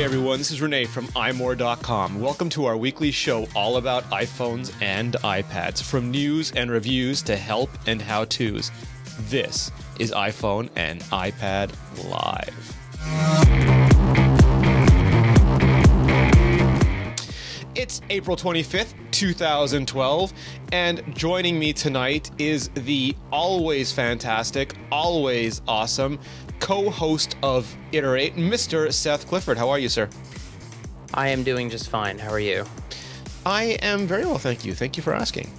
everyone, this is Rene from imore.com. Welcome to our weekly show all about iPhones and iPads. From news and reviews to help and how-tos. This is iPhone and iPad Live. It's April 25th, 2012, and joining me tonight is the always fantastic, always awesome co-host of Iterate, Mr. Seth Clifford. How are you, sir? I am doing just fine. How are you? I am very well, thank you. Thank you for asking.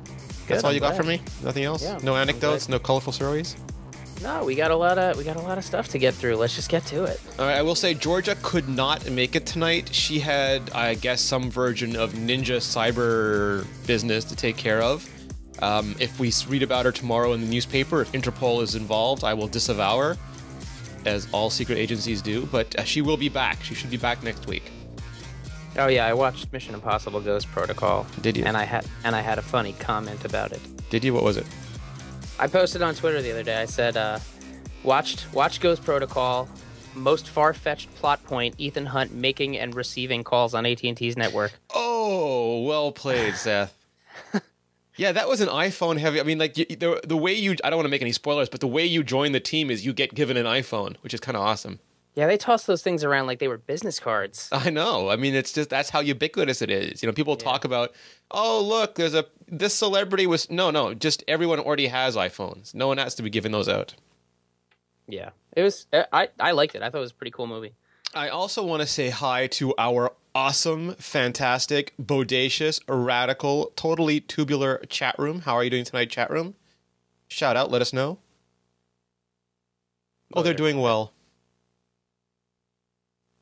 Good, That's all I'm you got glad. for me? Nothing else? Yeah, no I'm anecdotes? glad. No colorful stories? No, we got a lot of stuff to get through. Let's just get to it. All right, I will say Georgia could not make it tonight. She had, I guess, some version of ninja cyber business to take care of. If we read about her tomorrow in the newspaper, if Interpol is involved, I will disavow her, as all secret agencies do. But she will be back. She should be back next week. Oh yeah, I watched Mission Impossible Ghost Protocol. Did you? And I had a funny comment about it. Did you? What was it? I posted on Twitter the other day. I said, watched Ghost Protocol. Most far-fetched plot point: Ethan Hunt making and receiving calls on AT&T's network. Oh, well played, Seth. Yeah, that was an iPhone heavy. I mean, like the way you, I don't want to make any spoilers, but the way you join the team is you get given an iPhone, which is kind of awesome. Yeah, they toss those things around like they were business cards. I know. I mean, it's just, that's how ubiquitous it is. You know, people talk about, oh, look, this celebrity was, no, just everyone already has iPhones. No one has to be giving those out. Yeah, it was. I liked it. I thought it was a pretty cool movie. I also want to say hi to our awesome, fantastic, bodacious, radical, totally tubular chat room. How are you doing tonight, chat room? Shout out, let us know. Oh, they're doing well.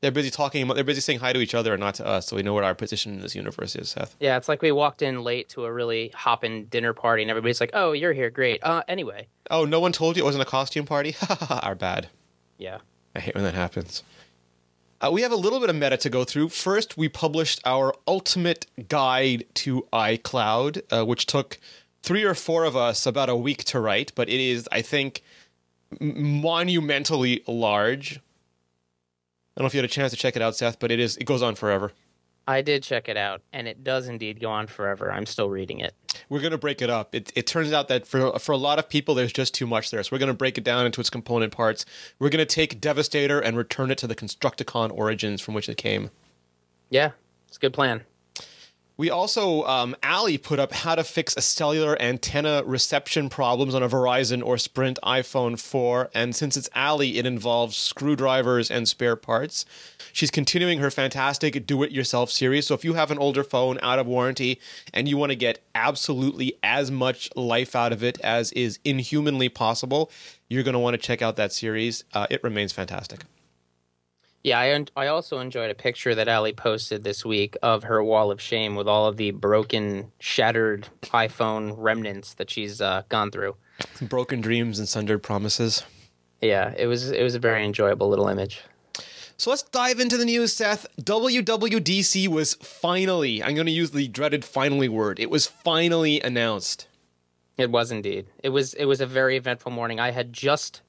They're busy talking. They're busy saying hi to each other and not to us, so we know what our position in this universe is, Seth. Yeah, it's like we walked in late to a really hoppin' dinner party, and everybody's like, "Oh, you're here, great." Anyway. Oh, no one told you it wasn't a costume party? Our bad. Yeah. I hate when that happens. We have a little bit of meta to go through. First, we published our ultimate guide to iCloud, which took 3 or 4 of us about a week to write, but it is, I think, monumentally large. I don't know if you had a chance to check it out, Seth, but it goes on forever. I did check it out, and it does indeed go on forever. I'm still reading it. We're going to break it up. It turns out that for a lot of people, there's just too much there. So we're going to break it down into its component parts. We're going to take Devastator and return it to the Constructicon origins from which it came. Yeah, it's a good plan. We also, Ali put up how to fix a cellular antenna reception problems on a Verizon or Sprint iPhone 4. And since it's Ali, it involves screwdrivers and spare parts. She's continuing her fantastic do-it-yourself series. So if you have an older phone out of warranty and you want to get absolutely as much life out of it as is inhumanly possible, you're going to want to check out that series. It remains fantastic. Yeah, I also enjoyed a picture that Ali posted this week of her wall of shame with all of the broken, shattered iPhone remnants that she's gone through. Broken dreams and sundered promises. Yeah, it was a very enjoyable little image. So let's dive into the news, Seth. WWDC was finally, I'm going to use the dreaded finally word, it was finally announced. It was indeed. It was a very eventful morning. I had just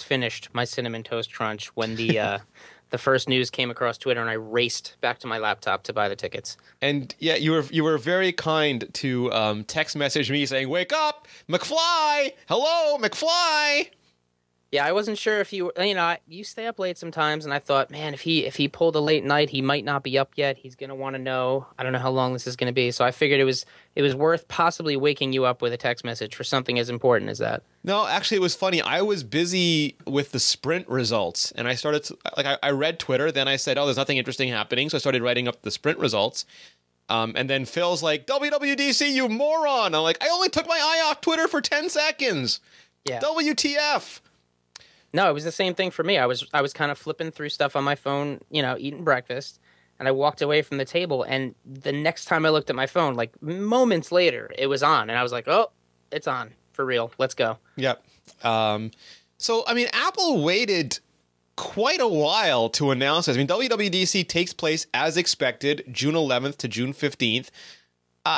finished my Cinnamon Toast Crunch when the the first news came across Twitter, and I raced back to my laptop to buy the tickets. And yeah, you were very kind to text message me saying, "Wake up, McFly! Hello, McFly!" Yeah, I wasn't sure if you stay up late sometimes, and I thought, man, if he pulled a late night, he might not be up yet. He's gonna want to know. I don't know how long this is gonna be, so I figured it was worth possibly waking you up with a text message for something as important as that. No, actually, it was funny. I was busy with the Sprint results, and I started to, I read Twitter. Then I said, "Oh, there's nothing interesting happening," so I started writing up the Sprint results. And then Phil's like, "WWDC, you moron!" I'm like, "I only took my eye off Twitter for 10 seconds. Yeah. WTF?" No, it was the same thing for me. I was kind of flipping through stuff on my phone, eating breakfast, and I walked away from the table, and the next time I looked at my phone, like moments later, it was on, and I was like, "Oh, it's on for real. Let's go." Yep. So, I mean, Apple waited quite a while to announce this. I mean, WWDC takes place as expected, June 11th to June 15th,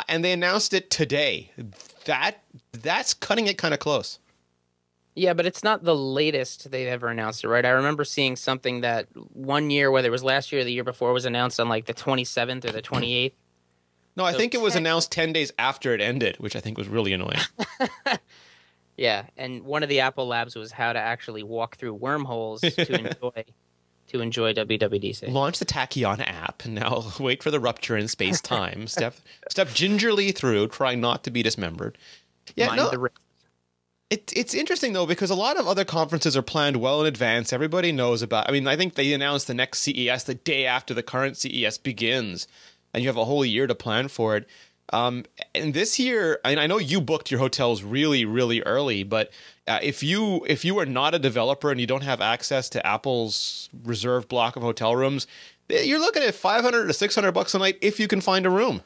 and they announced it today. That's cutting it kind of close. Yeah, but it's not the latest they've ever announced it, right? I remember seeing something that one year, whether it was last year or the year before, was announced on like the 27th or the 28th. No, I So think it was announced 10 days after it ended, which I think was really annoying. yeah, and one of the Apple Labs was how to actually walk through wormholes to enjoy WWDC. Launch the Tachyon app and now wait for the rupture in space-time. Step gingerly through, trying not to be dismembered. Yeah, Mind the it's interesting, though, because a lot of other conferences are planned well in advance. Everybody knows about. I mean, I think they announced the next CES the day after the current CES begins, and you have a whole year to plan for it. And this year, I know you booked your hotels really, really early, but if you are not a developer and you don't have access to Apple's reserved block of hotel rooms, you're looking at $500 to $600 a night if you can find a room.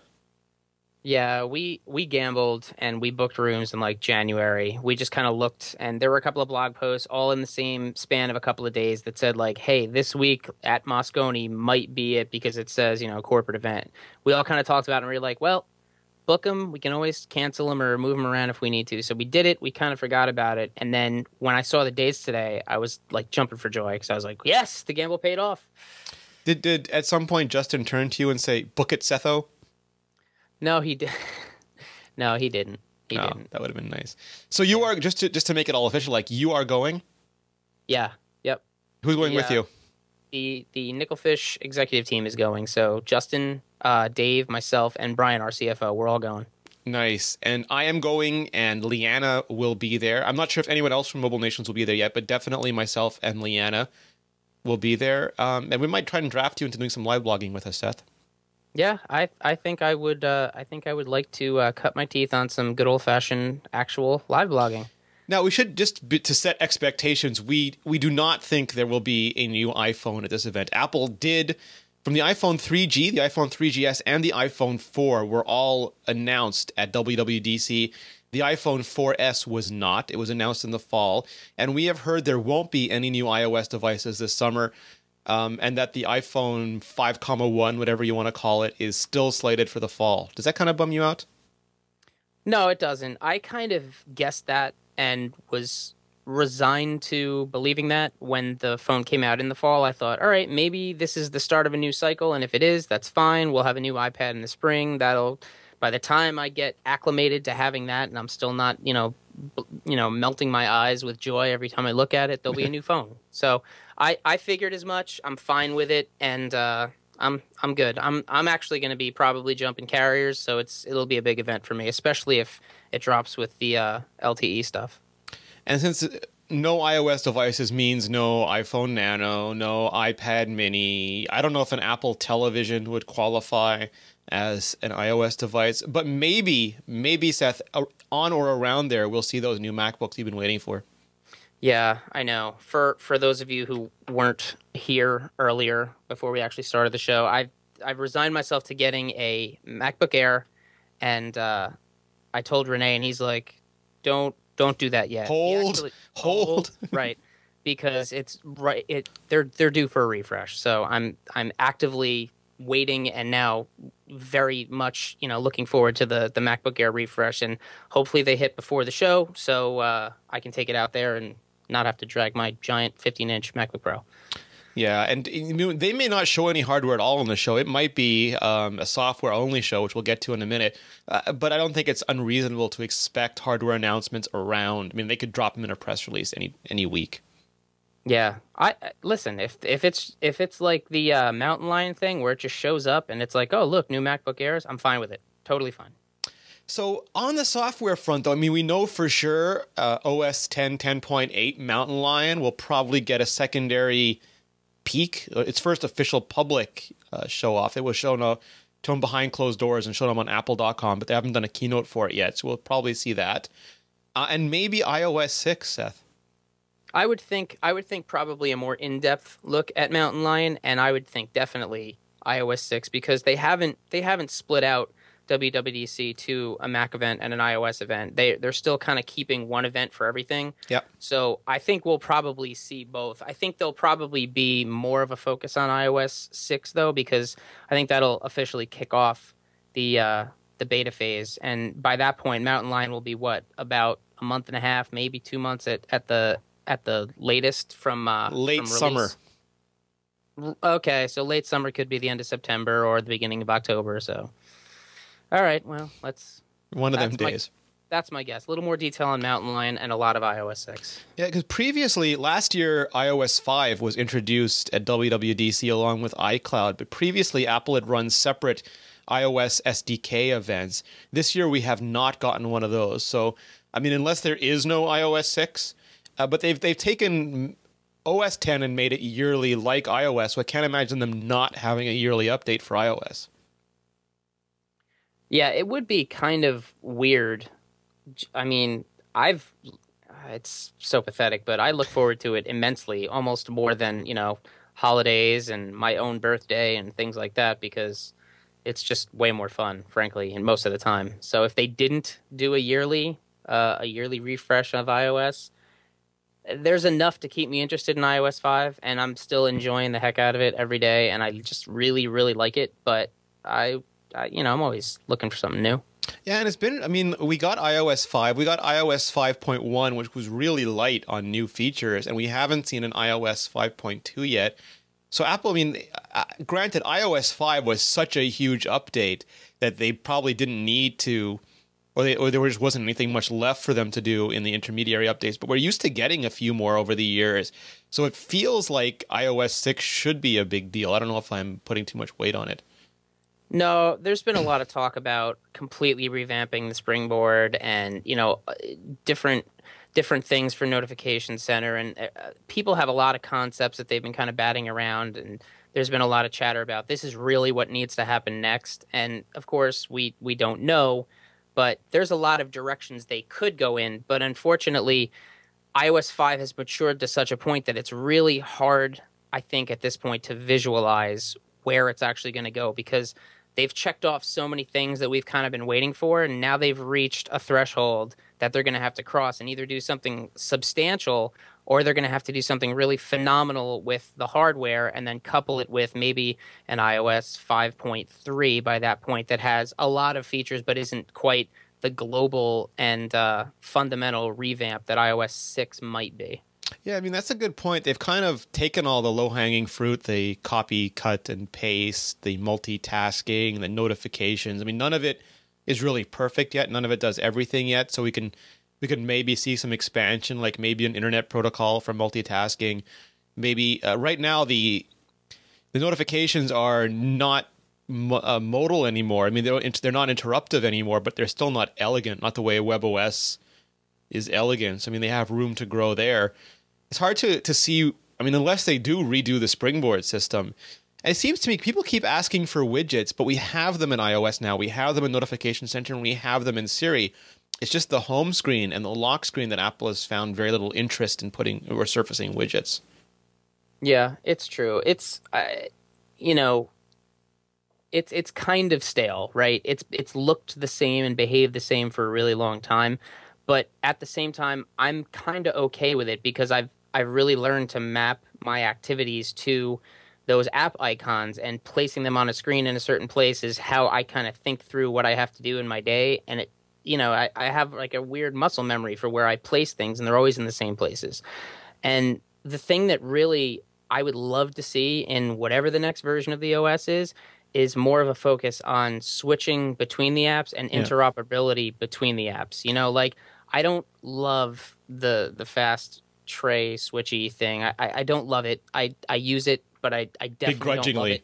Yeah, we gambled and we booked rooms in like January. We just kind of looked, and there were a couple of blog posts all in the same span of a couple of days that said like, hey, this week at Moscone might be it because it says, corporate event. We all kind of talked about it and we were like, well, book them. We can always cancel them or move them around if we need to. So we did it. We kind of forgot about it. And then when I saw the dates today, I was like jumping for joy because I was like, yes, the gamble paid off. Did at some point Justin turn to you and say, book it, Setho? No, he did. No, he didn't. He didn't. That would have been nice. So you are just to make it all official. Like you are going. Yeah. Yep. Who's going with you? The Nickelfish executive team is going. So Justin, Dave, myself, and Brian, our CFO, we're all going. Nice. And I am going, and Leanna will be there. I'm not sure if anyone else from Mobile Nations will be there yet, but definitely myself and Leanna will be there. And we might try and draft you into doing some live blogging with us, Seth. Yeah, I think I would like to cut my teeth on some good old fashioned actual live blogging. Now we should to set expectations. We do not think there will be a new iPhone at this event. Apple did from the iPhone 3G, the iPhone 3GS, and the iPhone 4 were all announced at WWDC. The iPhone 4S was not. It was announced in the fall, and we have heard there won't be any new iOS devices this summer. And that the iPhone 5,1, whatever you want to call it, is still slated for the fall. Does that kind of bum you out? No, it doesn't. I kind of guessed that and was resigned to believing that when the phone came out in the fall. I thought, all right, maybe this is the start of a new cycle, and if it is, that's fine. We'll have a new iPad in the spring. By the time I get acclimated to having that, and I'm still not, melting my eyes with joy every time I look at it, there'll be a new phone. So I figured as much. I'm fine with it, and I'm good. I'm actually going to be probably jumping carriers, so it'll be a big event for me, especially if it drops with the LTE stuff. And since no iOS devices means no iPhone Nano, no iPad Mini, I don't know if an Apple Television would qualify as an iOS device, but maybe Seth, on or around there, we'll see those new MacBooks you've been waiting for. Yeah, I know. For those of you who weren't here earlier before we actually started the show, I've resigned myself to getting a MacBook Air, and I told Rene, and he's like, "Don't do that yet. Hold, right?" Because they're due for a refresh. So I'm actively waiting, and now very much looking forward to the MacBook Air refresh, and hopefully they hit before the show, so I can take it out there and not have to drag my giant 15-inch MacBook Pro. Yeah, and they may not show any hardware at all on the show. It might be a software-only show, which we'll get to in a minute. But I don't think it's unreasonable to expect hardware announcements around. I mean, they could drop them in a press release any week. Yeah, I listen. If it's like the Mountain Lion thing where it just shows up and it's like, oh look, new MacBook Airs, I'm fine with it. Totally fine. So on the software front, though, I mean, we know for sure OS 10 10.8 Mountain Lion will probably get a secondary peak. Its first official public show off. It was shown to them behind closed doors and shown them on Apple.com, but they haven't done a keynote for it yet. So we'll probably see that, and maybe iOS 6, Seth. I would think probably a more in-depth look at Mountain Lion, and I would think definitely iOS 6 because they haven't split out WWDC to a Mac event and an iOS event. They're still kind of keeping one event for everything. Yep. So I think we'll probably see both. I think there'll probably be more of a focus on iOS 6 though, because I think that'll officially kick off the beta phase, and by that point, Mountain Lion will be about a a month and a half, maybe 2 months at the latest from late from summer. Okay, so late summer could be the end of September or the beginning of October. So, all right, well, One of them days. That's my guess. A little more detail on Mountain Lion and a lot of iOS 6. Yeah, because previously, last year, iOS 5 was introduced at WWDC along with iCloud, but previously Apple had run separate iOS SDK events. This year, we have not gotten one of those. So, I mean, unless there is no iOS 6, but they've taken OS 10 and made it yearly like iOS, so I can't imagine them not having a yearly update for iOS. Yeah, it would be kind of weird. I mean, it's so pathetic, but I look forward to it immensely, almost more than, holidays and my own birthday and things like that, because it's just way more fun, frankly, and most of the time. So if they didn't do a yearly refresh of iOS, there's enough to keep me interested in iOS 5, and I'm still enjoying the heck out of it every day, and I just really, really like it, but I'm always looking for something new. Yeah, and it's been, I mean, we got iOS 5, we got iOS 5.1, which was really light on new features, and we haven't seen an iOS 5.2 yet. So Apple, I mean, granted, iOS 5 was such a huge update that they probably didn't need to, or there just wasn't anything much left for them to do in the intermediary updates, but we're used to getting a few more over the years. So it feels like iOS 6 should be a big deal. I don't know if I'm putting too much weight on it. No, there's been a lot of talk about completely revamping the Springboard and, different things for Notification Center. And people have a lot of concepts that they've been kind of batting around. And there's been a lot of chatter about this is really what needs to happen next. And, of course, we don't know. But there's a lot of directions they could go in. But unfortunately, iOS 5 has matured to such a point that it's really hard, I think, at this point to visualize where it's actually going to go, because they've checked off so many things that we've kind of been waiting for, and now they've reached a threshold that they're going to have to cross and either do something substantial or they're going to have to do something really phenomenal with the hardware and then couple it with maybe an iOS 5.3 by that point that has a lot of features but isn't quite the global and fundamental revamp that iOS 6 might be. Yeah, I mean, that's a good point. They've kind of taken all the low-hanging fruit, the copy, cut, and paste, the multitasking, the notifications. I mean, none of it is really perfect yet. None of it does everything yet. So we can maybe see some expansion, like maybe an internet protocol for multitasking. Maybe right now the notifications are not modal anymore. I mean, they're not interruptive anymore, but they're still not elegant, not the way WebOS is elegant. So, I mean, they have room to grow there. It's hard to see, I mean, unless they do redo the Springboard system. And it seems to me people keep asking for widgets, but we have them in iOS now. We have them in Notification Center, and we have them in Siri. It's just the home screen and the lock screen that Apple has found very little interest in putting or surfacing widgets. Yeah, it's true. It's, it's kind of stale, right? It's looked the same and behaved the same for a really long time. But at the same time, I'm kind of okay with it because I've really learned to map my activities to those app icons, and placing them on a screen in a certain place is how I kind of think through what I have to do in my day. And it, I have like a weird muscle memory for where I place things, and they're always in the same places. And the thing that really I would love to see in whatever the next version of the OS is more of a focus on switching between the apps and interoperability between the apps. Like, I don't love the fast tray switchy thing. I don't love it. I use it, but I definitely don't love it.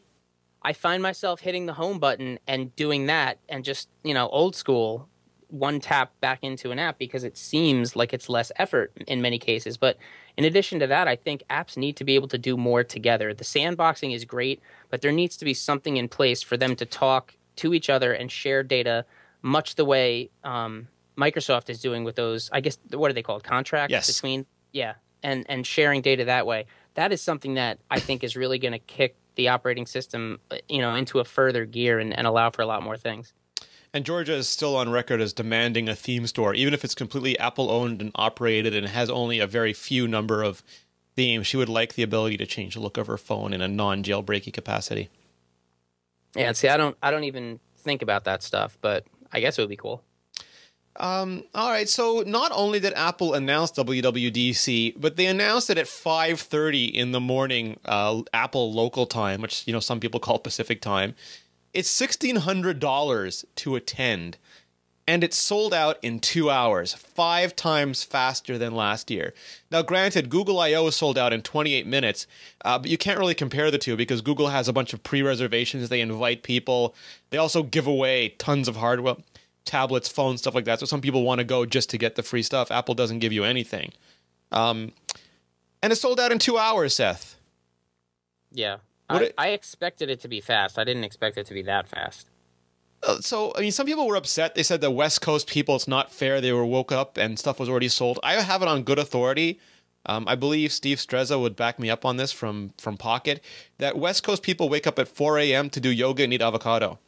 I find myself hitting the home button and doing that and just, old school, one tap back into an app because it seems like it's less effort in many cases. But in addition to that, I think apps need to be able to do more together. The sandboxing is great, but there needs to be something in place for them to talk to each other and share data much the way Microsoft is doing with those, I guess, what are they called? Contracts between, and sharing data that way. That is something that I think is really going to kick the operating system, into a further gear and allow for a lot more things. And Georgia is still on record as demanding a theme store, even if it's completely Apple-owned and operated and has only a very few number of themes. She would like the ability to change the look of her phone in a non-jailbreaky capacity. Yeah, and see, I don't even think about that stuff, but I guess it would be cool. All right, so not only did Apple announce WWDC, but they announced it at 5:30 in the morning, Apple local time, which some people call Pacific time. It's $1,600 to attend, and it's sold out in 2 hours, 5 times faster than last year. Now, granted, Google I/O is sold out in 28 minutes, but you can't really compare the two because Google has a bunch of pre-reservations. They invite people. They also give away tons of hardware. Tablets, phones, stuff like that. So some people want to go just to get the free stuff. Apple doesn't give you anything. And it sold out in 2 hours, Seth. Yeah. I expected it to be fast. I didn't expect it to be that fast. So, I mean, some people were upset. They said the West Coast people, it's not fair. They were woke up and stuff was already sold. I have it on good authority. I believe Steve Strezza would back me up on this from Pocket, that West Coast people wake up at 4 a.m. to do yoga and eat avocado.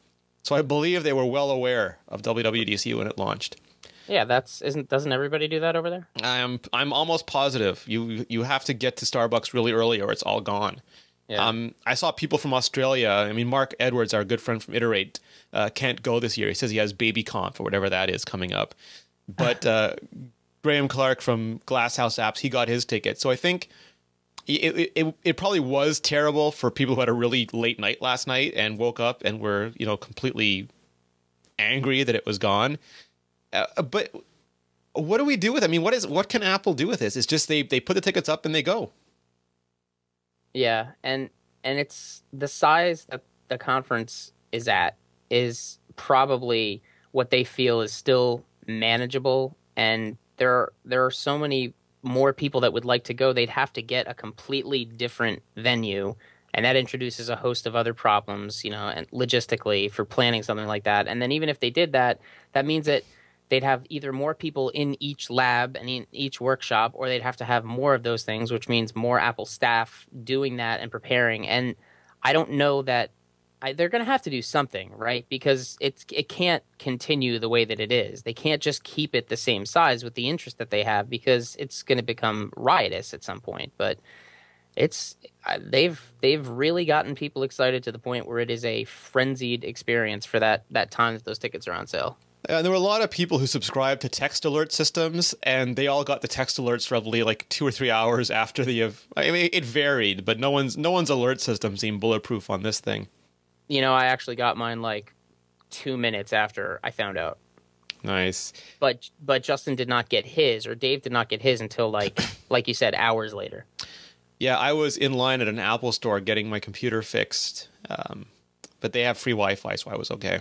So I believe they were well aware of WWDC when it launched. Yeah, doesn't everybody do that over there? I'm almost positive. You have to get to Starbucks really early or it's all gone. Yeah. I saw people from Australia. I mean, Mark Edwards, our good friend from Iterate, can't go this year. He says he has Baby Conf or whatever that is coming up. But Graham Clark from Glasshouse Apps, he got his ticket. So I think it probably was terrible for people who had a really late night last night and woke up and were completely angry that it was gone. But what do we do with it? I mean, what can Apple do with this? It's just they put the tickets up and they go. Yeah, and it's the size that the conference is at is probably what they feel is still manageable, and there are so many more people that would like to go. They'd have to get a completely different venue, and that introduces a host of other problems, and logistically for planning something like that. And then even if they did that, that means that they'd have either more people in each lab and in each workshop, or they'd have to have more of those things, which means more Apple staff doing that and preparing. And I don't know that they're going to have to do something, right? Because it can't continue the way that it is. They can't just keep it the same size with the interest that they have, because it's going to become riotous at some point. But they've really gotten people excited to the point where it is a frenzied experience for that time that those tickets are on sale. And there were a lot of people who subscribed to text alert systems, and they all got the text alerts probably like 2 or 3 hours after I mean, it varied, but no one's alert system seemed bulletproof on this thing. I actually got mine like 2 minutes after I found out. Nice. But Justin did not get his, or Dave did not get his until like you said, hours later. Yeah, I was in line at an Apple store getting my computer fixed, but they have free Wi-Fi, so I was okay.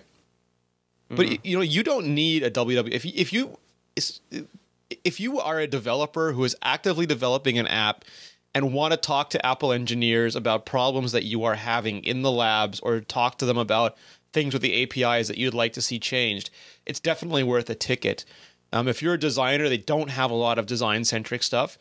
But you don't need a WW if you are a developer who is actively developing an app and want to talk to Apple engineers about problems that you are having in the labs, or talk to them about things with the APIs that you'd like to see changed, it's definitely worth a ticket. If you're a designer, they don't have a lot of design-centric stuff.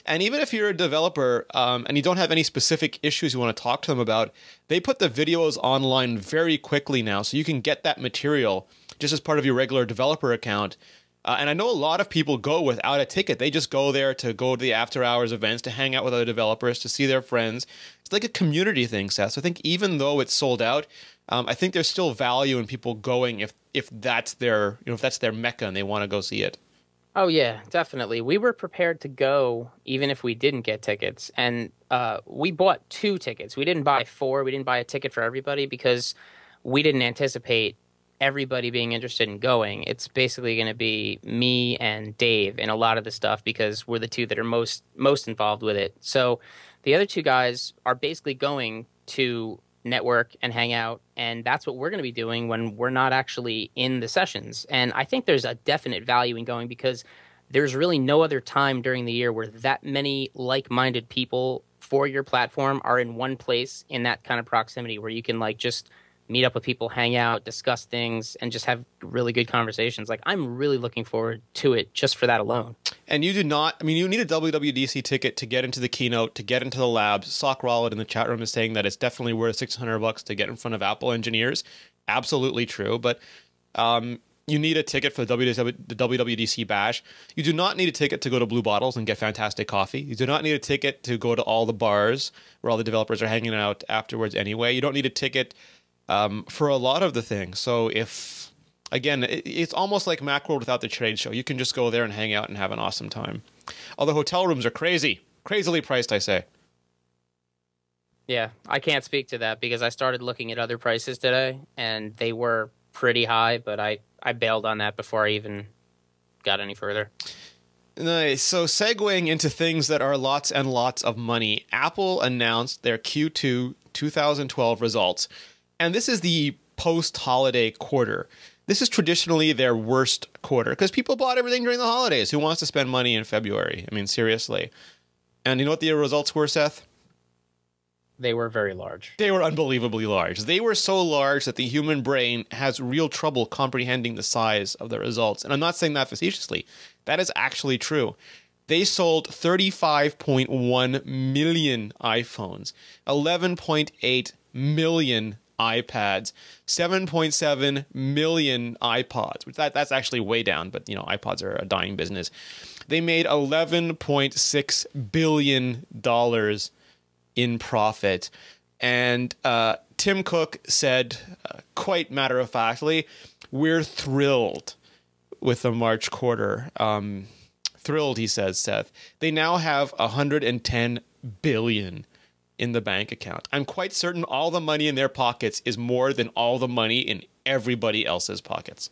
And even if you're a developer and you don't have any specific issues you want to talk to them about, they put the videos online very quickly now, so you can get that material just as part of your regular developer account. And I know a lot of people go without a ticket. They just go there to go to the after-hours events, to hang out with other developers, to see their friends. It's like a community thing, Seth. So I think even though it's sold out, I think there's still value in people going if that's their mecca and they want to go see it. Oh, yeah, definitely. We were prepared to go even if we didn't get tickets. And we bought 2 tickets. We didn't buy 4. We didn't buy a ticket for everybody because we didn't anticipate everybody being interested in going. It's basically going to be me and Dave in a lot of the stuff because we're the 2 that are most involved with it. So the other 2 guys are basically going to network and hang out, and that's what we're going to be doing when we're not actually in the sessions. And I think there's a definite value in going because there's really no other time during the year where that many like-minded people for your platform are in one place in that kind of proximity where you can like just meet up with people, hang out, discuss things, and just have really good conversations. Like, I'm really looking forward to it just for that alone. And you do not, I mean, you need a WWDC ticket to get into the keynote, to get into the labs. Sock Rollet in the chat room is saying that it's definitely worth $600 to get in front of Apple engineers. Absolutely true. But you need a ticket for the WWDC bash. You do not need a ticket to go to Blue Bottles and get fantastic coffee. You do not need a ticket to go to all the bars where all the developers are hanging out afterwards anyway. You don't need a ticket for a lot of the things. So if Again, it's almost like Macworld without the trade show. You can just go there and hang out and have an awesome time. Although hotel rooms are crazily priced, I say. Yeah, I can't speak to that because I started looking at other prices today, and they were pretty high, but I bailed on that before I even got any further. Nice. So segueing into things that are lots and lots of money, Apple announced their Q2 2012 results. And this is the post-holiday quarter. This is traditionally their worst quarter because people bought everything during the holidays. Who wants to spend money in February? I mean, seriously. And you know what the results were, Seth? They were very large. They were unbelievably large. They were so large that the human brain has real trouble comprehending the size of the results. And I'm not saying that facetiously. That is actually true. They sold 35.1 million iPhones, 11.8 million iPads, 7.7 million iPods, which that's actually way down, but iPods are a dying business. They made $11.6 billion in profit. And Tim Cook said, quite matter-of-factly, we're thrilled with the March quarter. Thrilled, he says, Seth. They now have $110 billion in the bank account. I'm quite certain all the money in their pockets is more than all the money in everybody else's pockets.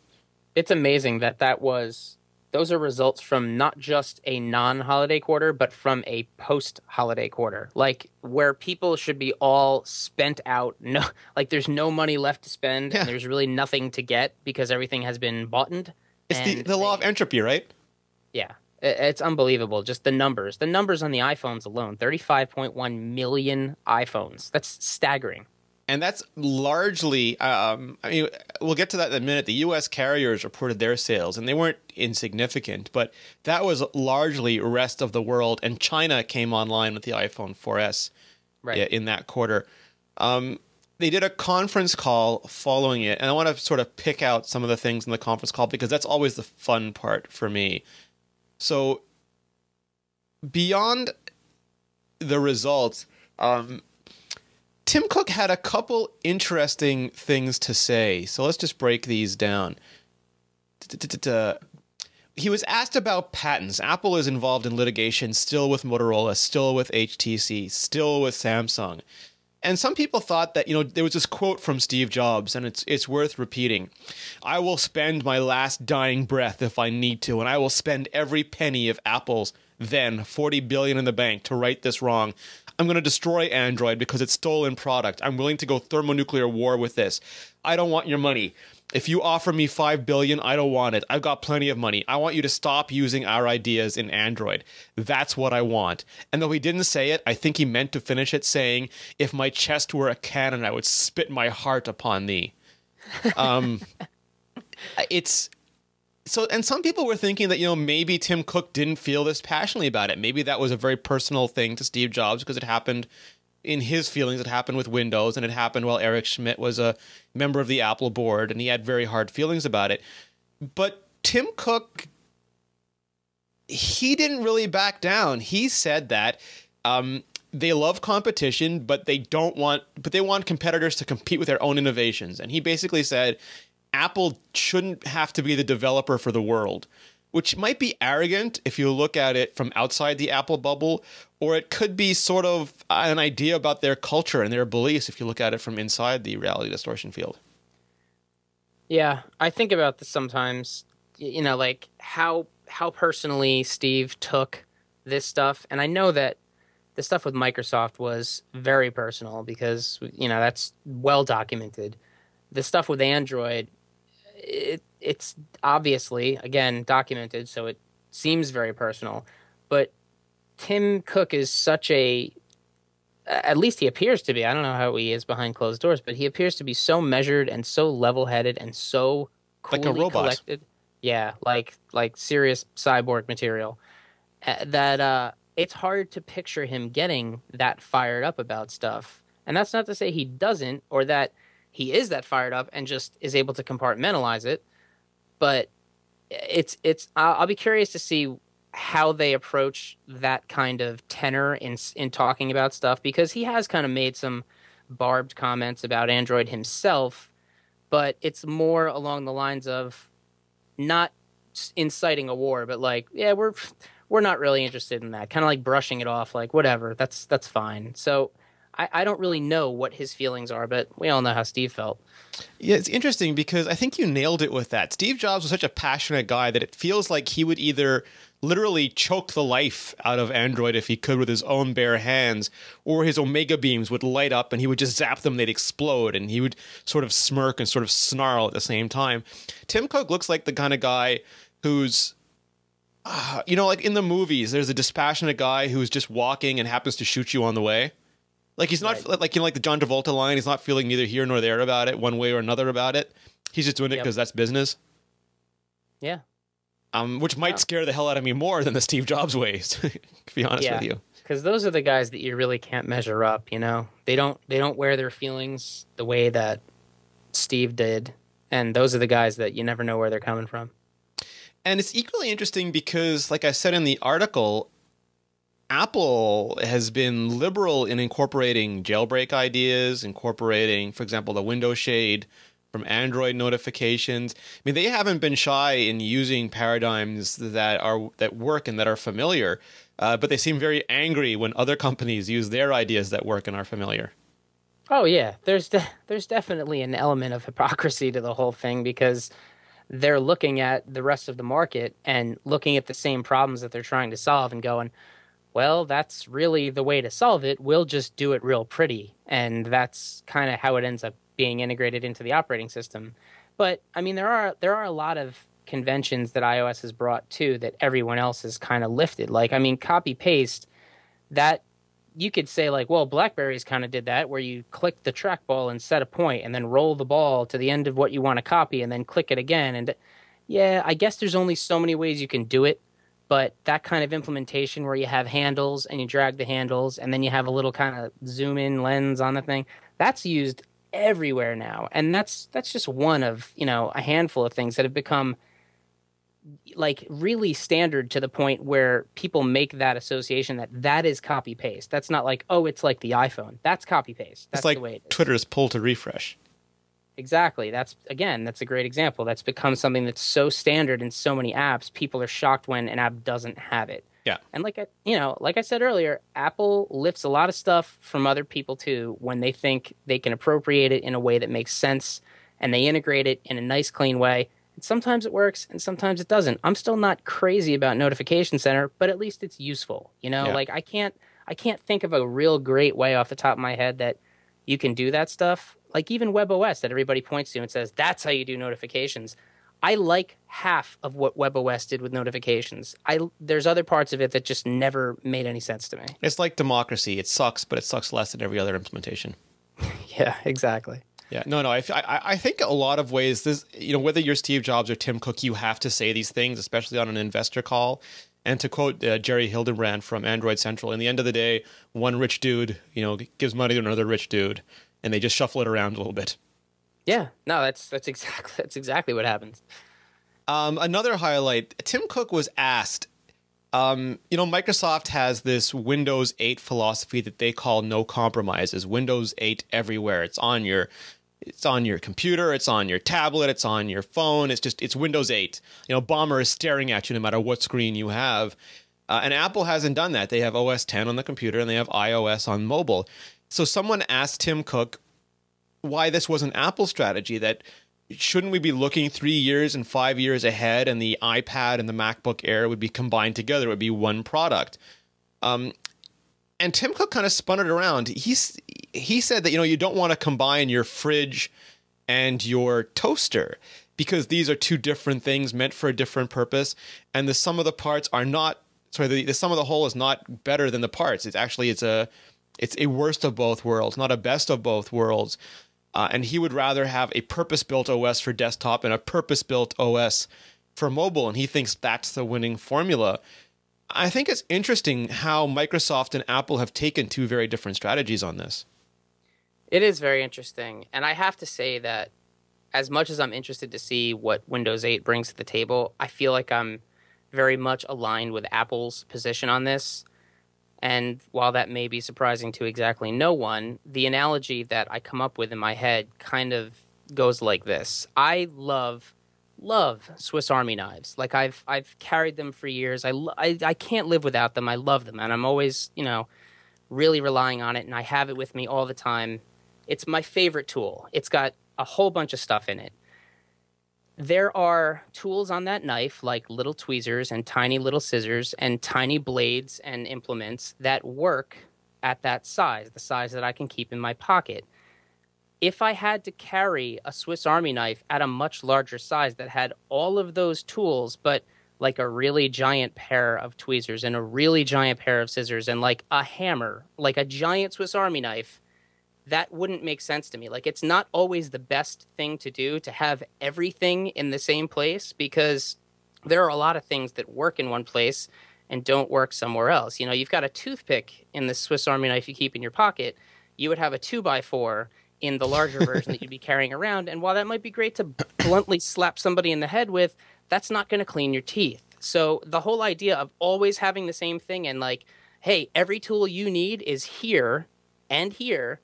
It's amazing that those are results from not just a non-holiday quarter, but from a post-holiday quarter, like where people should be all spent out. No, like there's no money left to spend, and there's really nothing to get because everything has been boughtened. It's the law of entropy, right? Yeah, it's unbelievable. Just the numbers on the iPhones alone, 35.1 million iPhones. That's staggering. And that's largely, I mean, we'll get to that in a minute. The U.S. carriers reported their sales, and they weren't insignificant, but that was largely rest of the world, and China came online with the iPhone 4S in that quarter. They did a conference call following it, and I want to sort of pick out some of the things in the conference call because that's always the fun part for me. So beyond the results, Tim Cook had a couple interesting things to say, so let's just break these down. He was asked about patents. Apple is involved in litigation still with Motorola, still with HTC, still with Samsung. And some people thought that, there was this quote from Steve Jobs, and it's worth repeating. I will spend my last dying breath if I need to, and I will spend every penny of Apple's then $40 billion in the bank to right this wrong. I'm going to destroy Android because it's stolen product. I'm willing to go thermonuclear war with this. I don't want your money. If you offer me $5 billion, I don't want it. I've got plenty of money. I want you to stop using our ideas in Android. That's what I want. And though he didn't say it, I think he meant to finish it saying, if my chest were a cannon, I would spit my heart upon thee. And some people were thinking that, maybe Tim Cook didn't feel this passionately about it. Maybe that was a very personal thing to Steve Jobs because it happened in his feelings. It happened with Windows, and it happened while Eric Schmidt was a member of the Apple board, and he had very hard feelings about it. But Tim Cook, he didn't really back down. He said that they love competition, but they want competitors to compete with their own innovations. And he basically said Apple shouldn't have to be the developer for the world, which might be arrogant if you look at it from outside the Apple bubble, or it could be sort of an idea about their culture and their beliefs if you look at it from inside the reality distortion field. Yeah, I think about this sometimes, like how personally Steve took this stuff. And I know that the stuff with Microsoft was very personal because, that's well documented. The stuff with Android, it's obviously, again, documented, so it seems very personal. But Tim Cook is at least he appears to be, I don't know how he is behind closed doors, but he appears to be so measured and so level-headed and so coolly like a robot. collected. Yeah, like serious cyborg material. That it's hard to picture him getting that fired up about stuff. And that's not to say he doesn't, or that he is that fired up and just is able to compartmentalize it. But I'll be curious to see how they approach that kind of tenor in talking about stuff, because he has kind of made some barbed comments about Android himself, but it's more along the lines of not inciting a war, but like, yeah, we're not really interested in that. Kind of like brushing it off, like whatever, that's fine. So I don't really know what his feelings are, but we all know how Steve felt. Yeah, it's interesting because I think you nailed it with that. Steve Jobs was such a passionate guy that it feels like he would either literally choke the life out of Android if he could with his own bare hands, or his Omega beams would light up and he would just zap them, they'd explode, and he would sort of smirk and sort of snarl at the same time. Tim Cook looks like the kind of guy who's, like in the movies, there's a dispassionate guy who's just walking and happens to shoot you on the way. Like he's not like the John Travolta line. He's not feeling neither here nor there about it, one way or another about it. He's just doing it because that's business. Yeah. Which might scare the hell out of me more than the Steve Jobs ways. To be honest with you. Because those are the guys that you really can't measure up. You know, they don't wear their feelings the way that Steve did, and those are the guys that you never know where they're coming from. And it's equally interesting because, like I said in the article, Apple has been liberal in incorporating jailbreak ideas, incorporating, for example, the window shade from Android notifications. I mean, they haven't been shy in using paradigms that work and that are familiar, but they seem very angry when other companies use their ideas that work and are familiar. Oh yeah, there's definitely an element of hypocrisy to the whole thing because they're looking at the rest of the market and looking at the same problems that they're trying to solve and going, well, that's really the way to solve it. We'll just do it real pretty. And that's kind of how it ends up being integrated into the operating system. But I mean, there are a lot of conventions that iOS has brought too that everyone else has kind of lifted. Like, I mean, copy paste, that you could say like, well, BlackBerry's kind of did that where you click the trackball and set a point and then roll the ball to the end of what you want to copy and then click it again. And yeah, I guess there's only so many ways you can do it. But that kind of implementation where you have handles and you drag the handles and then you have a little kind of zoom in lens on the thing, that's used everywhere now. And that's just one of, a handful of things that have become like really standard to the point where people make that association that is copy paste. That's not like, oh, it's like the iPhone. That's copy paste. That's it's like the way it is. Twitter's pull to refresh. Exactly. That's a great example. That's become something that's so standard in so many apps. People are shocked when an app doesn't have it. Yeah. And like I said earlier, Apple lifts a lot of stuff from other people too when they think they can appropriate it in a way that makes sense and they integrate it in a nice, clean way. And sometimes it works and sometimes it doesn't. I'm still not crazy about Notification Center, but at least it's useful. Like I can't think of a real great way off the top of my head that you can do that stuff. Like even WebOS that everybody points to and says, that's how you do notifications. I like half of what WebOS did with notifications. There's other parts of it that just never made any sense to me. It's like democracy. It sucks, but it sucks less than every other implementation. Yeah, exactly. Yeah, no. I think a lot of ways, this, whether you're Steve Jobs or Tim Cook, you have to say these things, especially on an investor call. And to quote Jerry Hildenbrand from Android Central, in the end of the day, one rich dude, gives money to another rich dude, and they just shuffle it around a little bit. Yeah, no, that's exactly what happens. Another highlight: Tim Cook was asked. Microsoft has this Windows 8 philosophy that they call no compromises. Windows 8 everywhere. It's on your computer. It's on your tablet. It's on your phone. It's Windows 8. Bomber is staring at you no matter what screen you have. And Apple hasn't done that. They have OS 10 on the computer and they have iOS on mobile. So someone asked Tim Cook why this was an Apple strategy, that shouldn't we be looking 3 years and 5 years ahead and the iPad and the MacBook Air would be combined together. It would be one product. And Tim Cook kind of spun it around. He said that, you don't want to combine your fridge and your toaster because these are two different things meant for a different purpose. And the sum of the parts are not, the sum of the whole is not better than the parts. It's a worst of both worlds, not a best of both worlds. And he would rather have a purpose-built OS for desktop and a purpose-built OS for mobile. And he thinks that's the winning formula. I think it's interesting how Microsoft and Apple have taken two very different strategies on this. It is very interesting. And I have to say that as much as I'm interested to see what Windows 8 brings to the table, I feel like I'm very much aligned with Apple's position on this. And while that may be surprising to exactly no one, the analogy that I come up with in my head kind of goes like this. I love Swiss Army knives. Like I've carried them for years. I can't live without them. I love them, and I'm always, really relying on it, and I have it with me all the time. It's my favorite tool. It's got a whole bunch of stuff in it. There are tools on that knife, like little tweezers and tiny little scissors and tiny blades and implements that work at that size, the size that I can keep in my pocket. If I had to carry a Swiss Army knife at a much larger size that had all of those tools, but like a really giant pair of tweezers and a really giant pair of scissors and like a hammer, like a giant Swiss Army knife, that wouldn't make sense to me. Like, it's not always the best thing to do to have everything in the same place, because there are a lot of things that work in one place and don't work somewhere else. You've got a toothpick in the Swiss Army knife you keep in your pocket. You would have a 2x4 in the larger version that you'd be carrying around. And while that might be great to bluntly slap somebody in the head with, that's not going to clean your teeth. So the whole idea of always having the same thing and like, hey, every tool you need is here and here,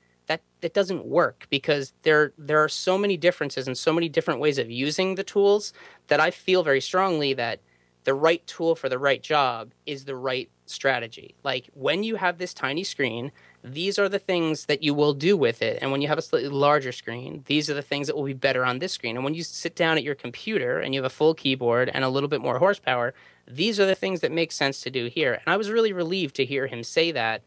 that doesn't work, because there are so many differences and so many different ways of using the tools that I feel very strongly that the right tool for the right job is the right strategy. Like, when you have this tiny screen, these are the things that you will do with it. And when you have a slightly larger screen, these are the things that will be better on this screen. And when you sit down at your computer and you have a full keyboard and a little bit more horsepower, these are the things that make sense to do here. And I was really relieved to hear him say that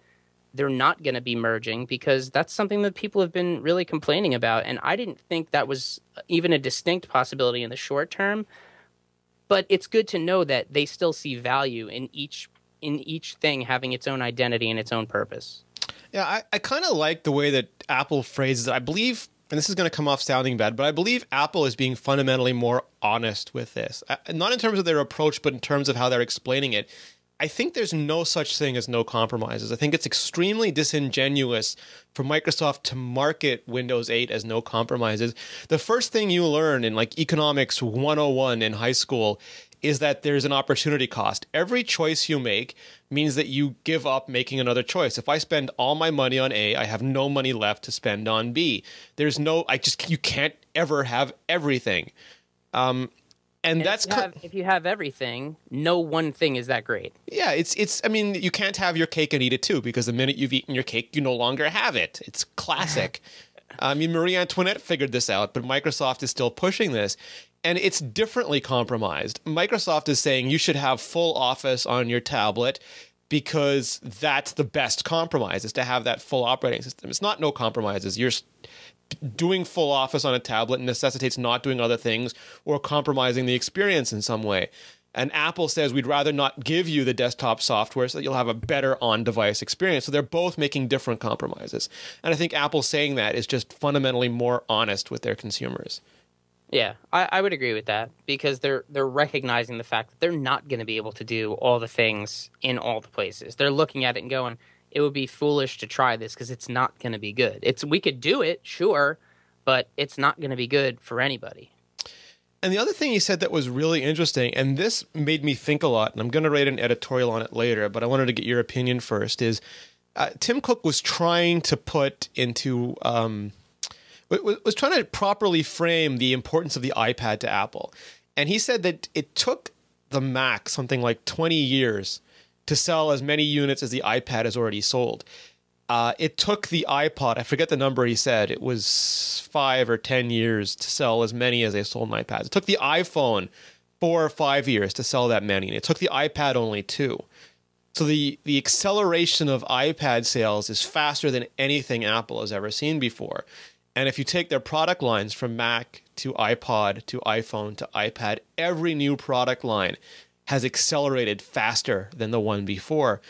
they're not going to be merging, because that's something that people have been really complaining about. And I didn't think that was even a distinct possibility in the short term. But it's good to know that they still see value in each thing having its own identity and its own purpose. Yeah, I kind of like the way that Apple phrases it. I believe, and this is going to come off sounding bad, but I believe Apple is being fundamentally more honest with this. Not in terms of their approach, but in terms of how they're explaining it. I think there's no such thing as no compromises. I think it's extremely disingenuous for Microsoft to market Windows 8 as no compromises. The first thing you learn in like Economics 101 in high school is that there's an opportunity cost. Every choice you make means that you give up making another choice. If I spend all my money on A, I have no money left to spend on B. You can't ever have everything. And that's if you have everything, no one thing is that great. Yeah, I mean, you can't have your cake and eat it too, because the minute you've eaten your cake, you no longer have it. It's classic. I mean, Marie Antoinette figured this out, but Microsoft is still pushing this. And it's differently compromised. Microsoft is saying you should have full Office on your tablet because that's the best compromise, is to have that full operating system. It's not no compromises. You're doing full Office on a tablet necessitates not doing other things or compromising the experience in some way. And Apple says we'd rather not give you the desktop software so that you'll have a better on-device experience. So they're both making different compromises. And I think Apple saying that is just fundamentally more honest with their consumers. Yeah, I would agree with that, because they're recognizing the fact that they're not going to be able to do all the things in all the places. They're looking at it and going, it would be foolish to try this because it's not going to be good. We could do it, sure, but it's not going to be good for anybody. And the other thing he said that was really interesting, and this made me think a lot, and I'm going to write an editorial on it later, but I wanted to get your opinion first, is Tim Cook was trying to put into... was trying to properly frame the importance of the iPad to Apple. And he said that it took the Mac something like 20 years to sell as many units as the iPad has already sold. It took the iPod, I forget the number he said, it was 5 or 10 years to sell as many as they sold in iPads. It took the iPhone 4 or 5 years to sell that many. And it took the iPad only 2. So the acceleration of iPad sales is faster than anything Apple has ever seen before. And if you take their product lines from Mac to iPod to iPhone to iPad, every new product line has accelerated faster than the one before.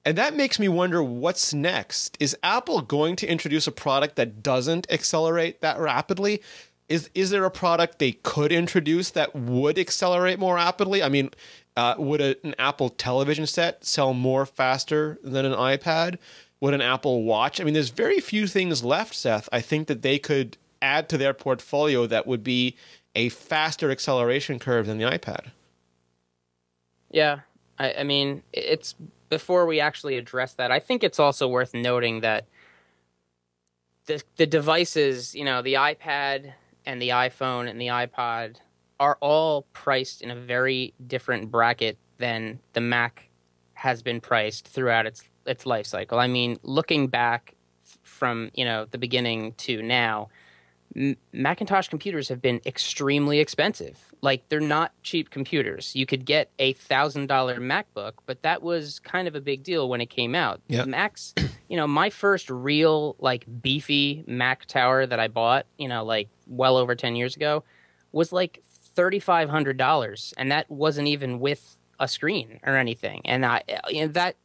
And that makes me wonder what's next. Is Apple going to introduce a product that doesn't accelerate that rapidly? Is there a product they could introduce that would accelerate more rapidly? I mean, would an Apple television set sell more faster than an iPad? Would an Apple Watch? I mean, there's very few things left, Seth, I think, that they could add to their portfolio that would be a faster acceleration curve than the iPad. Yeah, I mean, it's before we actually address that, I think it's also worth noting that the devices, the iPad and the iPhone and the iPod are all priced in a very different bracket than the Mac has been priced throughout its life cycle. I mean, looking back from, the beginning to now, Macintosh computers have been extremely expensive. Like, they're not cheap computers. You could get a $1,000 MacBook, but that was kind of a big deal when it came out. Yep. Macs, my first real, like, beefy Mac tower that I bought, like, well over 10 years ago, was like $3,500, and that wasn't even with a screen or anything. And that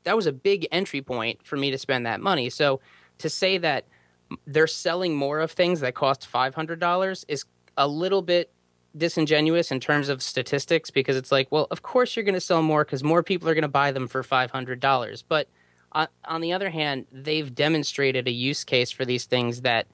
was a big entry point for me to spend that money. So to say that they're selling more of things that cost $500 is a little bit disingenuous in terms of statistics, because it's like, well, of course you're going to sell more because more people are going to buy them for $500. But on the other hand, they've demonstrated a use case for these things that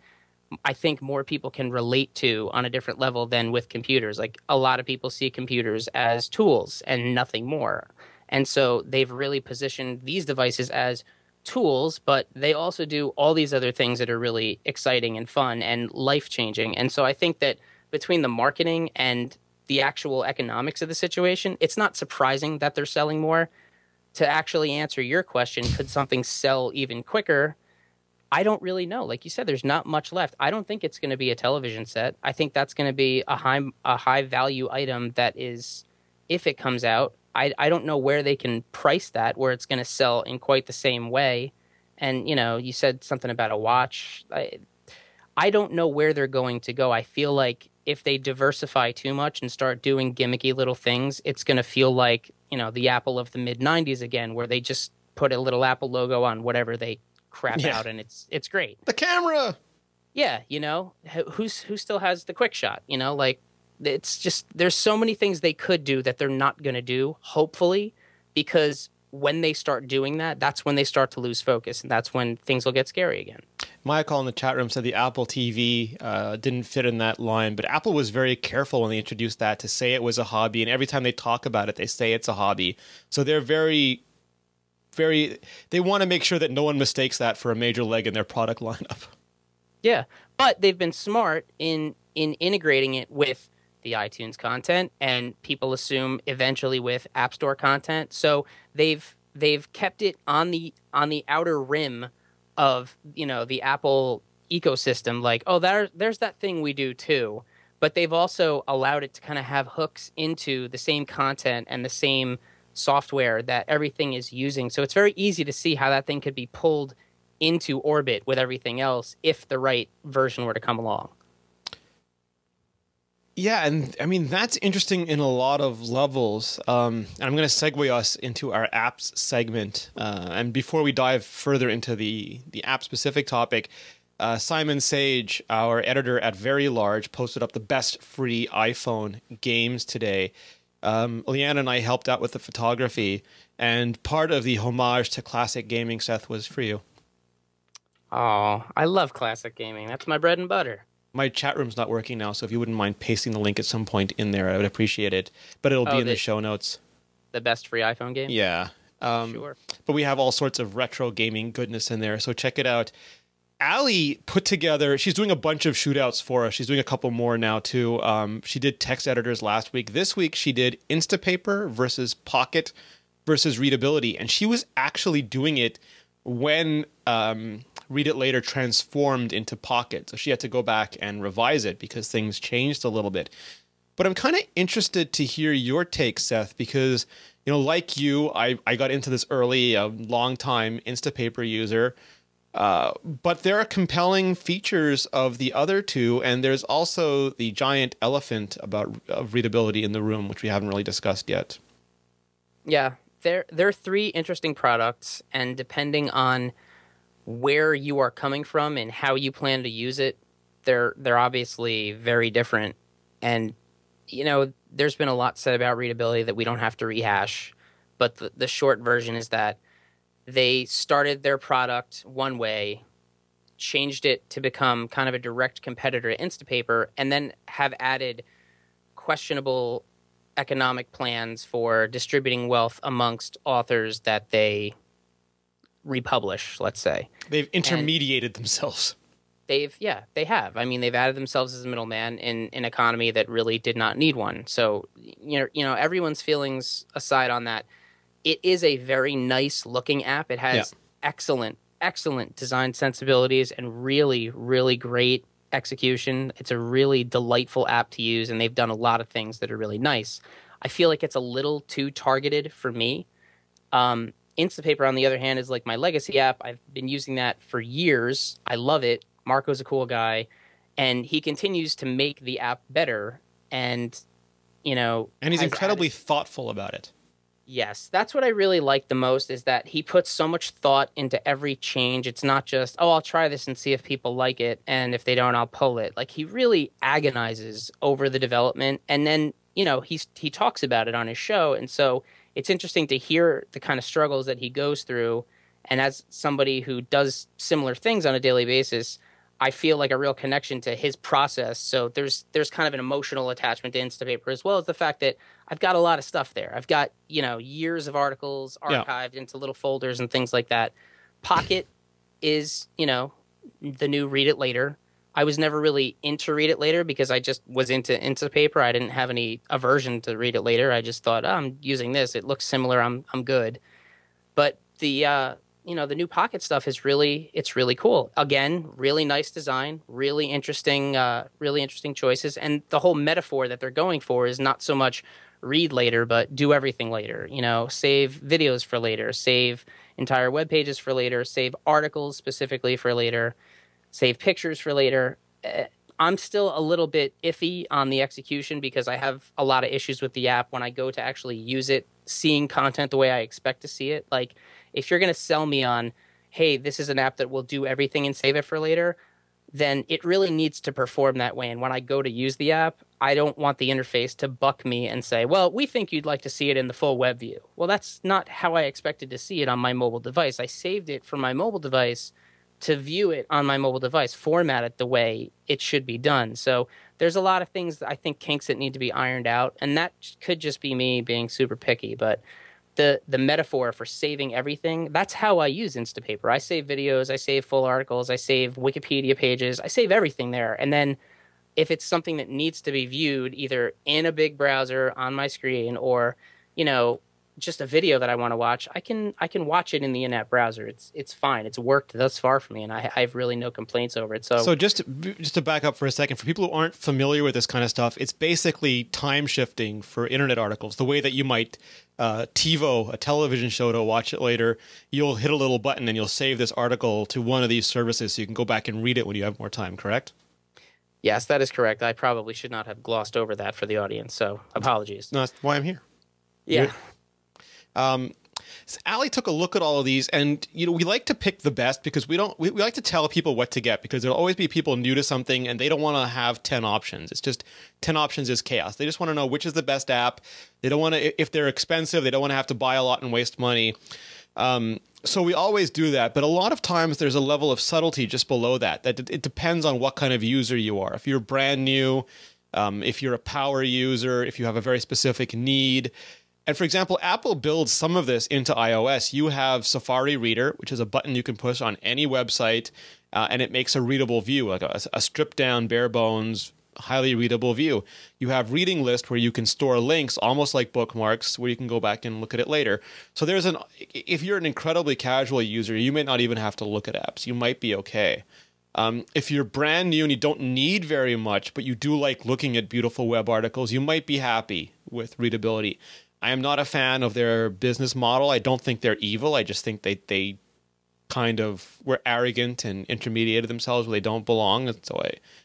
I think more people can relate to on a different level than with computers. Like, a lot of people see computers as tools and nothing more. And so they've really positioned these devices as tools, but they also do all these other things that are really exciting and fun and life-changing. And so I think that between the marketing and the actual economics of the situation, it's not surprising that they're selling more. To actually answer your question, could something sell even quicker? I don't really know. Like you said, there's not much left. I don't think it's going to be a television set. I think that's going to be a high value item that is, if it comes out, I don't know where they can price that, where it's going to sell in quite the same way. And, you said something about a watch. I don't know where they're going to go. I feel like if they diversify too much and start doing gimmicky little things, it's going to feel like, the Apple of the mid-90s again, where they just put a little Apple logo on whatever they crap out, and it's great. The camera. Yeah, who still has the quick shot? Like, it's just, there's so many things they could do that they're not going to do, hopefully, because when they start doing that, that's when they start to lose focus, and that's when things will get scary again. Michael in the chat room said the Apple TV didn't fit in that line, but Apple was very careful when they introduced that to say it was a hobby, and every time they talk about it, they say it's a hobby. So they're very, they want to make sure that no one mistakes that for a major leg in their product lineup. Yeah, but they've been smart in integrating it with the iTunes content, and people assume eventually with App Store content. So they've kept it on the outer rim of the Apple ecosystem. Like, oh, there's that thing we do too. But they've also allowed it to kind of have hooks into the same content and the same software that everything is using. So it's very easy to see how that thing could be pulled into orbit with everything else if the right version were to come along. Yeah, and I mean, that's interesting in a lot of levels. And I'm going to segue us into our apps segment. And before we dive further into the app-specific topic, Simon Sage, our editor at Very Large, posted up the best free iPhone games today. Leanna and I helped out with the photography, and part of the homage to classic gaming, Seth, was for you. Oh, I love classic gaming. That's my bread and butter. My chat room's not working now, so if you wouldn't mind pasting the link at some point in there, I would appreciate it. But it'll be in the show notes. The best free iPhone game? Yeah. Sure. But we have all sorts of retro gaming goodness in there, so check it out. Allie put together, she's doing a bunch of shootouts for us. She's doing a couple more now, too. She did text editors last week. This week, she did Instapaper versus Pocket versus Readability. And she was actually doing it when Read It Later transformed into Pocket. So she had to go back and revise it because things changed a little bit. But I'm kind of interested to hear your take, Seth, because, like you, I got into this early, a long-time Instapaper user. But there are compelling features of the other two, and there's also the giant elephant of readability in the room, which we haven't really discussed yet. Yeah, there are three interesting products, and depending on where you are coming from and how you plan to use it, they're obviously very different. And there's been a lot said about readability that we don't have to rehash, but the short version is that they started their product one way, changed it to become kind of a direct competitor to Instapaper, and then have added questionable economic plans for distributing wealth amongst authors that they republish, let's say. They've intermediated themselves. They have. I mean, they've added themselves as a middleman in an economy that really did not need one. So, everyone's feelings aside on that, it is a very nice looking app. It has excellent design sensibilities and really, really great execution. It's a really delightful app to use, and they've done a lot of things that are really nice. I feel like it's a little too targeted for me. Instapaper, on the other hand, is like my legacy app. I've been using that for years. I love it. Marco's a cool guy, and he continues to make the app better. And, and he's incredibly thoughtful about it. Yes, that's what I really like the most, is that he puts so much thought into every change. It's not just, oh, I'll try this and see if people like it, and if they don't, I'll pull it. Like, he really agonizes over the development, and then, he talks about it on his show, and so it's interesting to hear the kind of struggles that he goes through. And as somebody who does similar things on a daily basis, I feel like a real connection to his process. So there's kind of an emotional attachment to Instapaper, as well as the fact that I've got a lot of stuff there. I've got, years of articles archived into little folders and things like that. Pocket is, the new Read It Later. I was never really into Read It Later because I just was into Instapaper. I didn't have any aversion to Read It Later. I just thought, I'm using this. It looks similar. I'm good. But the the new Pocket stuff is really cool. Again, really nice design, really interesting choices, and the whole metaphor that they're going for is not so much read later, but do everything later. Save videos for later, save entire web pages for later, save articles specifically for later, save pictures for later. I'm still a little bit iffy on the execution because I have a lot of issues with the app when I go to actually use it, seeing content the way I expect to see it. Like, if you're going to sell me on, hey, this is an app that will do everything and save it for later, then it really needs to perform that way. And when I go to use the app, I don't want the interface to buck me and say, well, we think you'd like to see it in the full web view. Well, that's not how I expected to see it on my mobile device. I saved it for my mobile device to view it on my mobile device, format it the way it should be done. So there's a lot of things that I think kinks that need to be ironed out, and that could just be me being super picky. But the metaphor for saving everything, that's how I use Instapaper. I save videos, I save full articles, I save Wikipedia pages, I save everything there. And then if it's something that needs to be viewed either in a big browser on my screen or, just a video that I want to watch, I can watch it in the in-app browser. It's fine. It's worked thus far for me, and I have really no complaints over it. So just to back up for a second, for people who aren't familiar with this kind of stuff, it's basically time shifting for internet articles. The way that you might TiVo a television show to watch it later, you'll hit a little button and you'll save this article to one of these services so you can go back and read it when you have more time, correct? Yes, that is correct. I probably should not have glossed over that for the audience, so apologies. No, that's why I'm here. Yeah. So Allie took a look at all of these, and we like to pick the best because we like to tell people what to get, because there'll always be people new to something and they don't want to have 10 options. It's just 10 options is chaos. They just want to know which is the best app. They don't want to, if they're expensive, they don't want to have to buy a lot and waste money. So we always do that, but a lot of times there's a level of subtlety just below that it depends on what kind of user you are. If you're brand new, if you're a power user, if you have a very specific need. And for example, Apple builds some of this into iOS. You have Safari Reader, which is a button you can push on any website, and it makes a readable view, like a stripped down, bare bones, highly readable view. You have Reading List, where you can store links, almost like bookmarks, where you can go back and look at it later. So if you're an incredibly casual user, you may not even have to look at apps. You might be okay. If you're brand new and you don't need very much, but you do like looking at beautiful web articles, you might be happy with Readability. I am not a fan of their business model. I don't think they're evil. I just think they kind of were arrogant and intermediated themselves where they don't belong. And so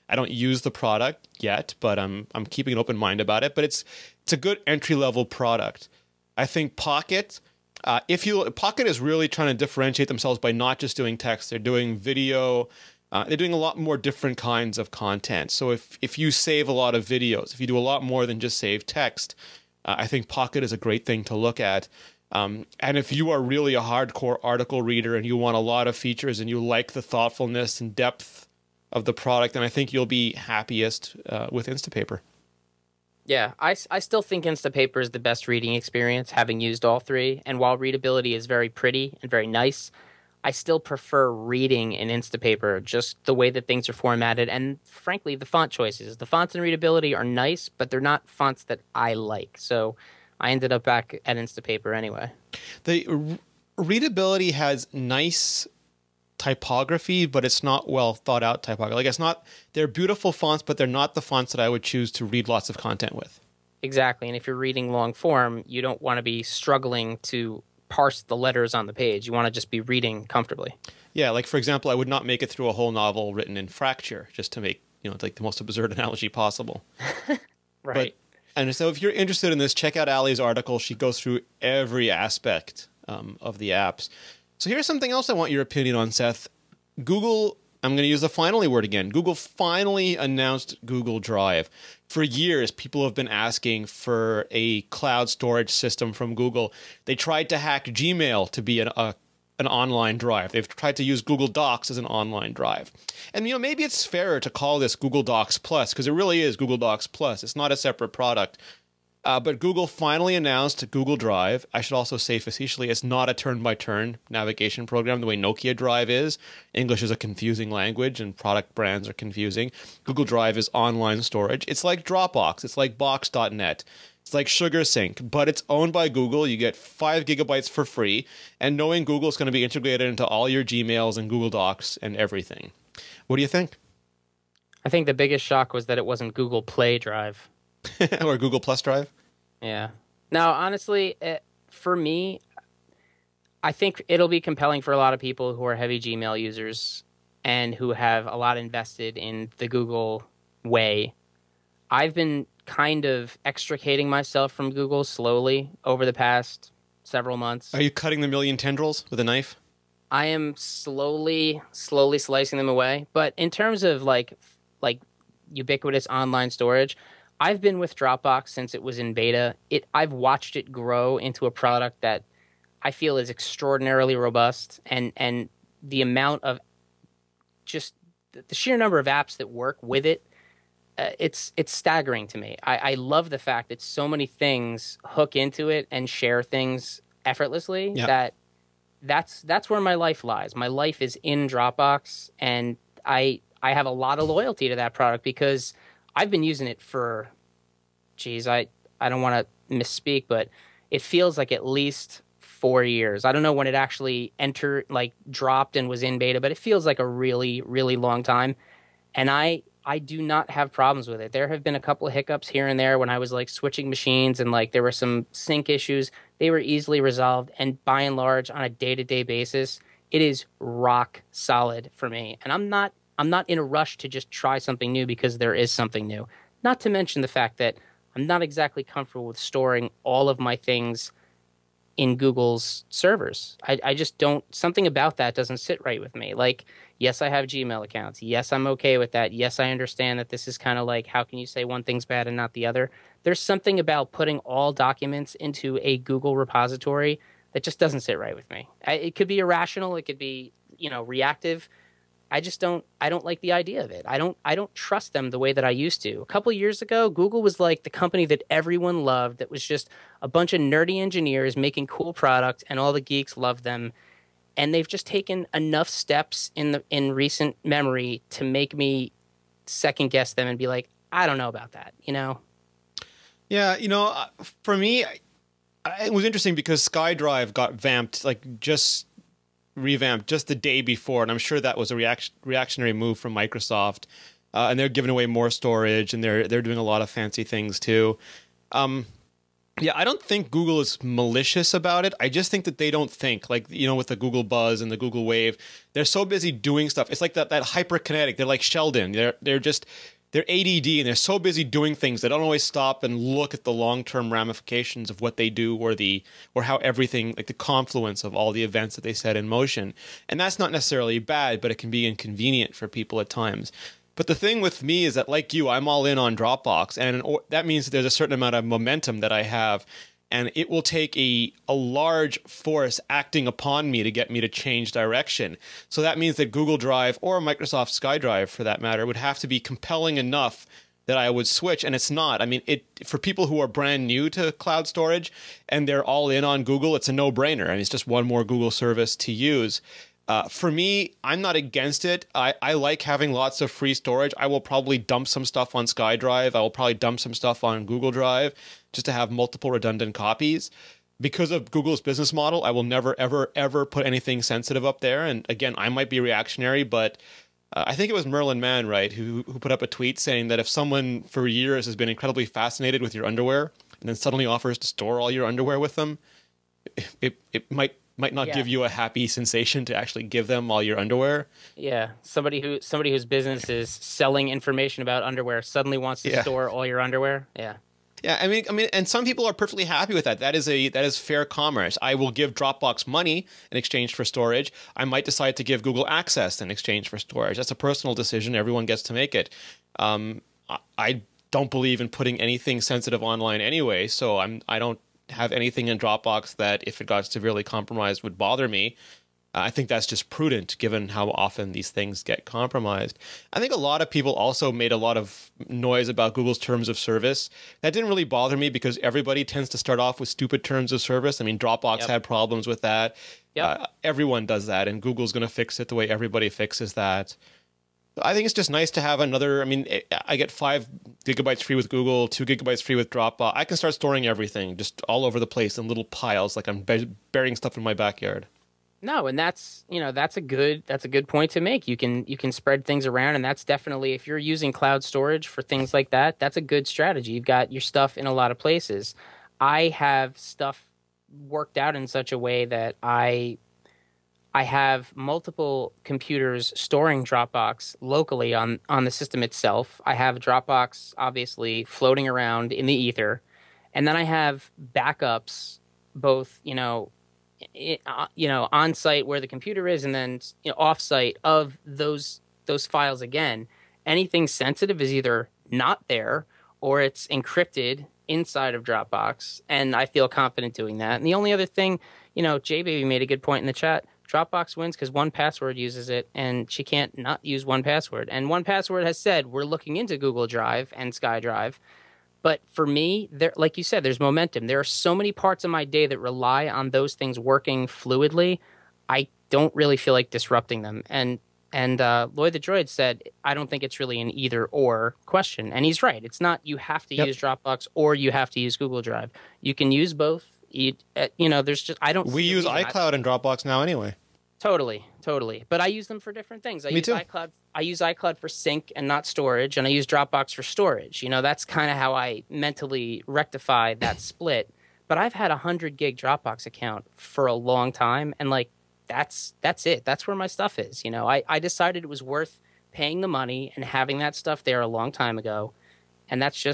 I don't use the product yet, but I'm keeping an open mind about it. But it's a good entry-level product. I think Pocket, Pocket is really trying to differentiate themselves by not just doing text. They're doing video. They're doing a lot more different kinds of content. So if you save a lot of videos, if you do a lot more than just save text, I think Pocket is a great thing to look at. And if you are really a hardcore article reader and you want a lot of features and you like the thoughtfulness and depth of the product, then I think you'll be happiest with Instapaper. Yeah, I still think Instapaper is the best reading experience, having used all three. And while Readability is very pretty and very nice, I still prefer reading in Instapaper, just the way that things are formatted, and frankly, the font choices. The fonts and readability are nice, but they're not fonts that I like. So I ended up back at Instapaper anyway. The readability has nice typography, but it's not well thought out typography. Like, it's not, they're beautiful fonts, but they're not the fonts that I would choose to read lots of content with. Exactly. And if you're reading long form, you don't want to be struggling to parse the letters on the page. You want to just be reading comfortably. Yeah, like for example, I would not make it through a whole novel written in fracture just to make, like the most absurd analogy possible. Right. And so if you're interested in this, check out Ali's article. She goes through every aspect of the apps. So here's something else I want your opinion on, Seth. Google, I'm going to use the finally word again. Google finally announced Google Drive. For years, people have been asking for a cloud storage system from Google. They tried to hack Gmail to be an online drive. They've tried to use Google Docs as an online drive. And maybe it's fairer to call this Google Docs Plus, because it really is Google Docs Plus. It's not a separate product. But Google finally announced Google Drive. I should also say facetiously, it's not a turn-by-turn navigation program the way Nokia Drive is. English is a confusing language and product brands are confusing. Google Drive is online storage. It's like Dropbox. It's like Box.net. It's like SugarSync, but it's owned by Google. You get 5 gigabytes for free. And knowing Google is going to be integrated into all your Gmails and Google Docs and everything. What do you think? I think the biggest shock was that it wasn't Google Play Drive. Or Google Plus Drive? Yeah. Now, honestly, for me, I think it'll be compelling for a lot of people who are heavy Gmail users and who have a lot invested in the Google way. I've been kind of extricating myself from Google slowly over the past several months. Are you cutting the million tendrils with a knife? I am slowly slicing them away. But in terms of like ubiquitous online storage, I've been with Dropbox since it was in beta. I've watched it grow into a product that I feel is extraordinarily robust, and the amount of just the sheer number of apps that work with it, it's staggering to me. I love the fact that so many things hook into it and share things effortlessly. Yeah. That's where my life lies. My life is in Dropbox, and I have a lot of loyalty to that product because I've been using it for, I don't want to misspeak, but it feels like at least 4 years. I don't know when it actually dropped and was in beta, but it feels like a really, really long time. And I do not have problems with it. There have been a couple of hiccups here and there when I was switching machines and there were some sync issues. They were easily resolved. And by and large, on a day-to-day basis, it is rock solid for me. And I'm not in a rush to just try something new because there is something new. Not to mention the fact that I'm not exactly comfortable with storing all of my things in Google's servers. I just don't, something about that doesn't sit right with me. Yes, I have Gmail accounts. Yes, I'm okay with that. Yes, I understand that this is kind of how can you say one thing's bad and not the other? There's something about putting all documents into a Google repository that just doesn't sit right with me. It could be irrational. It could be, reactive. I don't like the idea of it. I don't trust them the way that I used to. A couple of years ago, Google was the company that everyone loved, that was just a bunch of nerdy engineers making cool product and all the geeks loved them. And they've just taken enough steps in recent memory to make me second guess them and be like, I don't know about that, Yeah, for me, it was interesting because SkyDrive got revamped just the day before, and I'm sure that was a reactionary move from Microsoft, and they're giving away more storage, and they're doing a lot of fancy things too. Yeah, I don't think Google is malicious about it. I just think that they don't think with the Google Buzz and the Google Wave, they're so busy doing stuff. It's like that hyperkinetic. They're like Sheldon. They're ADD, and they're so busy doing things they don't always stop and look at the long-term ramifications of what they do, or how everything, the confluence of all the events that they set in motion. And that's not necessarily bad, but it can be inconvenient for people at times. But the thing with me is that, like you, I'm all in on Dropbox, and that means that there's a certain amount of momentum that I have, and it will take a large force acting upon me to get me to change direction. So that means that Google Drive, or Microsoft SkyDrive for that matter, would have to be compelling enough that I would switch, and it's not. I mean, for people who are brand new to cloud storage and they're all in on Google, it's a no-brainer. I mean, it's just one more Google service to use. For me, I'm not against it. I like having lots of free storage. I will probably dump some stuff on SkyDrive. I will probably dump some stuff on Google Drive just to have multiple redundant copies. Because of Google's business model, I will never, ever, ever put anything sensitive up there. And again, I might be reactionary, but I think it was Merlin Mann, right, who put up a tweet saying that if someone for years has been incredibly fascinated with your underwear and then suddenly offers to store all your underwear with them, it might not give you a happy sensation to actually give them all your underwear. Yeah, somebody whose business is selling information about underwear suddenly wants to store all your underwear. Yeah. Yeah, I mean, and some people are perfectly happy with that. That is fair commerce. I will give Dropbox money in exchange for storage. I might decide to give Google access in exchange for storage. That's a personal decision. Everyone gets to make it. I don't believe in putting anything sensitive online anyway, so I don't have anything in Dropbox that, if it got severely compromised, would bother me. I think that's just prudent given how often these things get compromised. I think a lot of people also made a lot of noise about Google's terms of service. That didn't really bother me because everybody tends to start off with stupid terms of service. I mean, Dropbox had problems with that. Everyone does that, and Google's going to fix it the way everybody fixes that. I think it's just nice to have another. I mean, I get 5 gigabytes free with Google, 2 gigabytes free with Dropbox. I can start storing everything just all over the place in little piles, like I'm burying stuff in my backyard. No, and that's a good point to make. You can spread things around, and that's definitely, if you're using cloud storage for things like that, that's a good strategy. You've got your stuff in a lot of places. I have stuff worked out in such a way that I have multiple computers storing Dropbox locally on the system itself. I have Dropbox obviously floating around in the ether, and then I have backups both on site where the computer is, and then off site of those files again. Anything sensitive is either not there or it's encrypted inside of Dropbox, and I feel confident doing that. And the only other thing, J-Baby made a good point in the chat. Dropbox wins because 1Password uses it, and she can't not use 1Password. And 1Password has said we're looking into Google Drive and SkyDrive. But for me, there, like you said, there's momentum. There are so many parts of my day that rely on those things working fluidly. I don't really feel like disrupting them. And Lloyd the Droid said, I don't think it's really an either or question. And he's right. It's not you have to use Dropbox or you have to use Google Drive. You can use both. There's just, I don't. We use iCloud and Dropbox now anyway. Totally. But I use them for different things. I use iCloud for sync and not storage, and I use Dropbox for storage. That's kind of how I mentally rectify that split. But I've had a 100 gig Dropbox account for a long time, and that's it. That's where my stuff is. I decided it was worth paying the money and having that stuff there a long time ago. And that's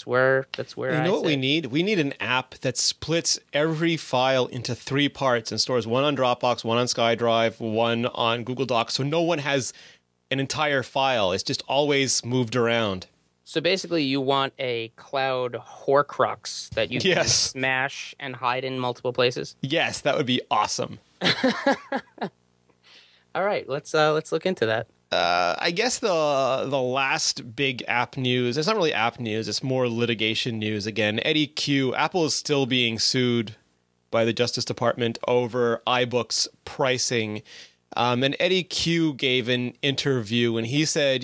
where you know what we need? We need an app that splits every file into 3 parts and stores one on Dropbox, one on SkyDrive, one on Google Docs, so no one has an entire file. It's just always moved around. So basically, you want a cloud Horcrux that you can smash and hide in multiple places? Yes, that would be awesome. All right, let's look into that. I guess the last big app news, it's not really app news, it's more litigation news again. Eddie Q, Apple is still being sued by the Justice Department over iBooks pricing. And Eddie Q gave an interview and he said,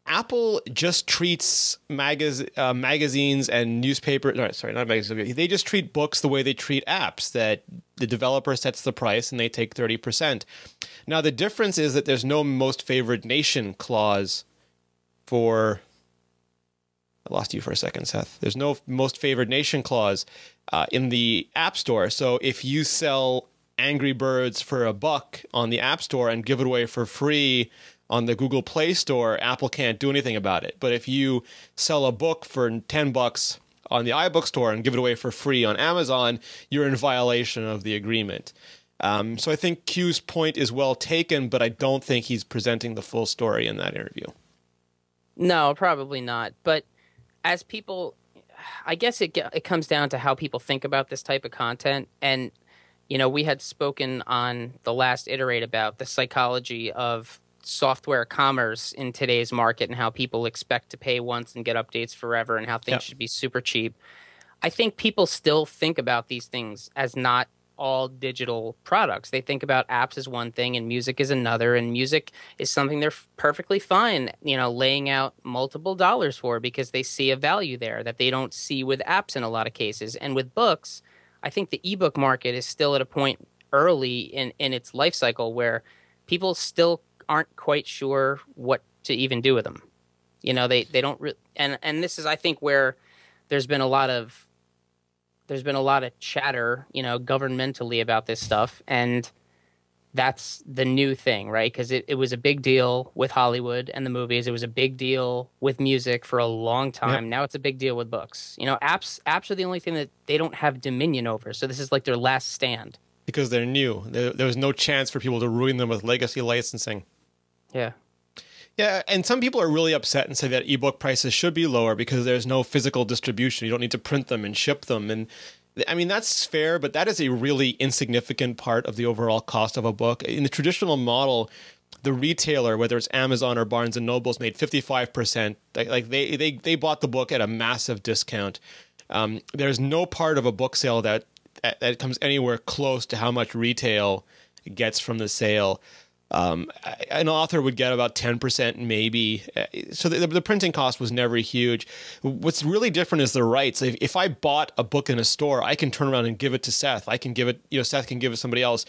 Apple just treats magazines and newspapers. No, sorry, not magazines. They just treat books the way they treat apps. That the developer sets the price and they take 30%. Now the difference is that there's no most favored nation clause for. I lost you for a second, Seth. There's no most favored nation clause in the App Store. So if you sell Angry Birds for $1 on the App Store and give it away for free on the Google Play Store, Apple can't do anything about it. But if you sell a book for $10 on the iBook Store and give it away for free on Amazon, you're in violation of the agreement. So I think Q's point is well taken, but I don't think he's presenting the full story in that interview. No, probably not. But as people, I guess it comes down to how people think about this type of content. And, we had spoken on the last iterate about the psychology of software commerce in today's market and how people expect to pay once and get updates forever and how things should be super cheap. I think people still think about these things as not all digital products. They think about apps as one thing and music is another, and music is something they're perfectly fine, laying out multiple dollars for because they see a value there that they don't see with apps in a lot of cases. And with books, I think the ebook market is still at a point early in its life cycle where people still aren't quite sure what to even do with them. They don't and this is, I think, where there's been a lot of chatter, governmentally about this stuff, and that's the new thing, right? Because it was a big deal with Hollywood and the movies. It was a big deal with music for a long time. Yep. Now it's a big deal with books. Apps are the only thing that they don't have dominion over. So this is like their last stand. Because they're new. There was no chance for people to ruin them with legacy licensing. Yeah. Yeah, and some people are really upset and say that ebook prices should be lower because there's no physical distribution. You don't need to print them and ship them. And I mean, that's fair, but that is a really insignificant part of the overall cost of a book. In the traditional model, the retailer, whether it's Amazon or Barnes and Noble's, made 55%. Like they bought the book at a massive discount. There's no part of a book sale that comes anywhere close to how much retail gets from the sale. An author would get about 10% maybe. So the printing cost was never huge. What's really different is the rights. If I bought a book in a store, I can turn around and give it to Seth. I can give it, Seth can give it to somebody else.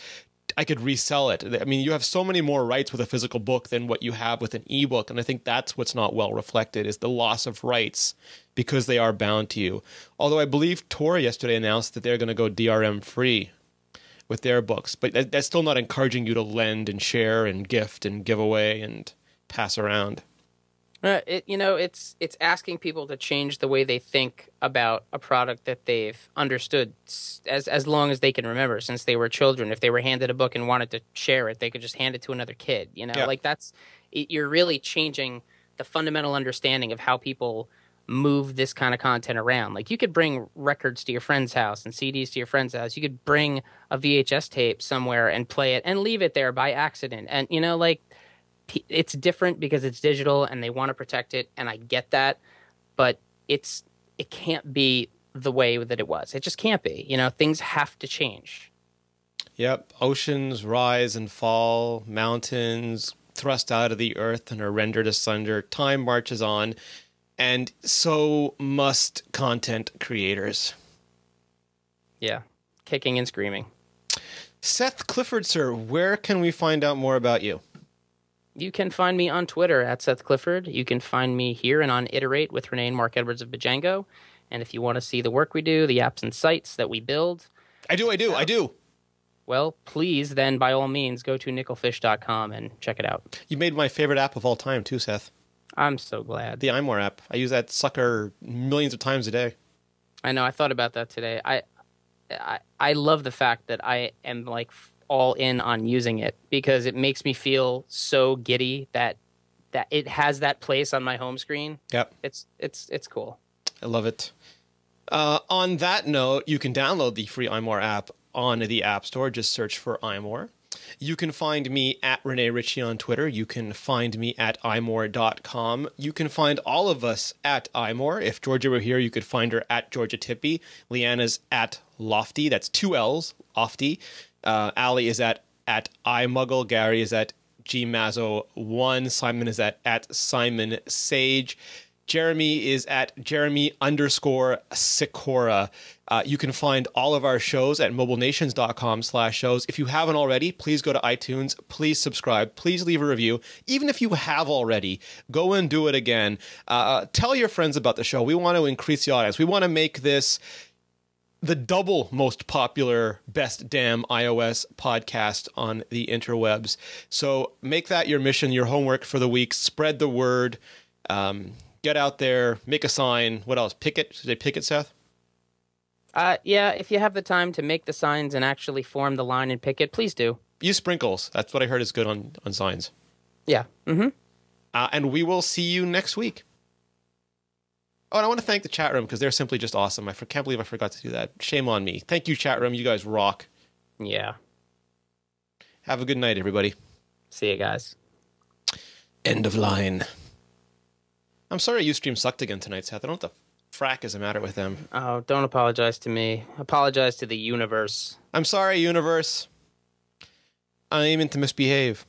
I could resell it. I mean, you have so many more rights with a physical book than what you have with an ebook. And I think that's what's not well reflected is the loss of rights because they are bound to you. Although I believe Tor yesterday announced that they're going to go DRM free with their books, but that's still not encouraging you to lend and share and gift and give away and pass around. It's asking people to change the way they think about a product that they've understood as long as they can remember since they were children. If they were handed a book and wanted to share it, they could just hand it to another kid. You're really changing the fundamental understanding of how people move this kind of content around. Like you could bring records to your friend's house and CDs to your friend's house. You could bring a VHS tape somewhere and play it and leave it there by accident. And it's different because it's digital and they want to protect it, and I get that, but it can't be the way that it was. It just can't be. Things have to change. Yep. Oceans rise and fall, mountains thrust out of the earth and are rendered asunder. Time marches on. And so must content creators. Yeah, kicking and screaming. Seth Clifford, sir, where can we find out more about you? You can find me on Twitter at Seth Clifford. You can find me here and on Iterate with Rene and Mark Edwards of Bajango. And if you want to see the work we do, the apps and sites that we build. I do. Well, please, then, by all means, go to nickelfish.com and check it out. You made my favorite app of all time, too, Seth. I'm so glad. The iMore app. I use that sucker millions of times a day. I know. I thought about that today. I love the fact that I am all in on using it because it makes me feel so giddy that it has that place on my home screen. Yep. It's cool. I love it. On that note, you can download the free iMore app on the App Store. Just search for iMore. You can find me at Rene Ritchie on Twitter. You can find me at imore.com. You can find all of us at iMore. If Georgia were here, you could find her at Georgia Tippy. Leanna's at Lofty. That's 2 L's, Lofty. Ali is at iMuggle. Gary is at gmazzo1. Simon is at Simon Sage. Jeremy is at Jeremy_Sikora. You can find all of our shows at mobilenations.com/shows. If you haven't already, please go to iTunes. Please subscribe. Please leave a review. Even if you have already, go and do it again. Tell your friends about the show. We want to increase the audience. We want to make this the double most popular best damn iOS podcast on the interwebs. So make that your mission, your homework for the week. Spread the word. Get out there, make a sign. What else? Picket? Should they picket, Seth? Yeah, if you have the time to make the signs and actually form the line and picket, please do. Use sprinkles. That's what I heard is good on signs. Yeah. Mm-hmm. And we will see you next week. Oh, and I want to thank the chat room because they're simply just awesome. I can't believe I forgot to do that. Shame on me. Thank you, chat room. You guys rock. Yeah. Have a good night, everybody. See you guys. End of line. I'm sorry Ustream sucked again tonight, Seth. I don't know what the frack is the matter with them? Oh, don't apologize to me. Apologize to the universe. I'm sorry, universe. I ain't meant to misbehave.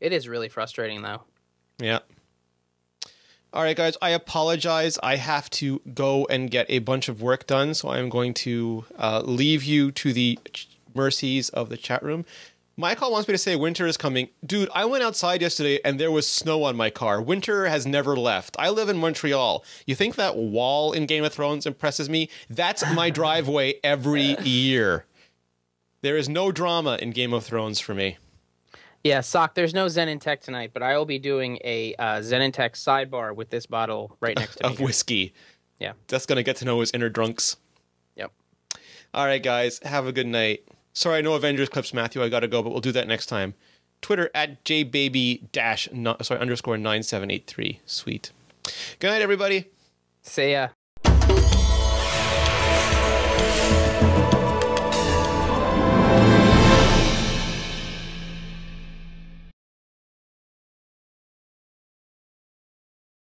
It is really frustrating, though. Yeah. All right, guys, I apologize. I have to go and get a bunch of work done, so I'm going to leave you to the mercies of the chat room. Michael wants me to say winter is coming. Dude, I went outside yesterday and there was snow on my car. Winter has never left. I live in Montreal. You think that wall in Game of Thrones impresses me? That's my driveway every year. There is no drama in Game of Thrones for me. Yeah, Sock, there's no Zen and Tech tonight, but I will be doing a Zen and Tech sidebar with this bottle right next to me. Of whiskey. Yeah. That's going to get to know his inner drunks. Yep. All right, guys. Have a good night. Sorry, no Avengers clips, Matthew. I got to go, but we'll do that next time. Twitter at jbaby_9783. Sweet. Good night, everybody. See ya.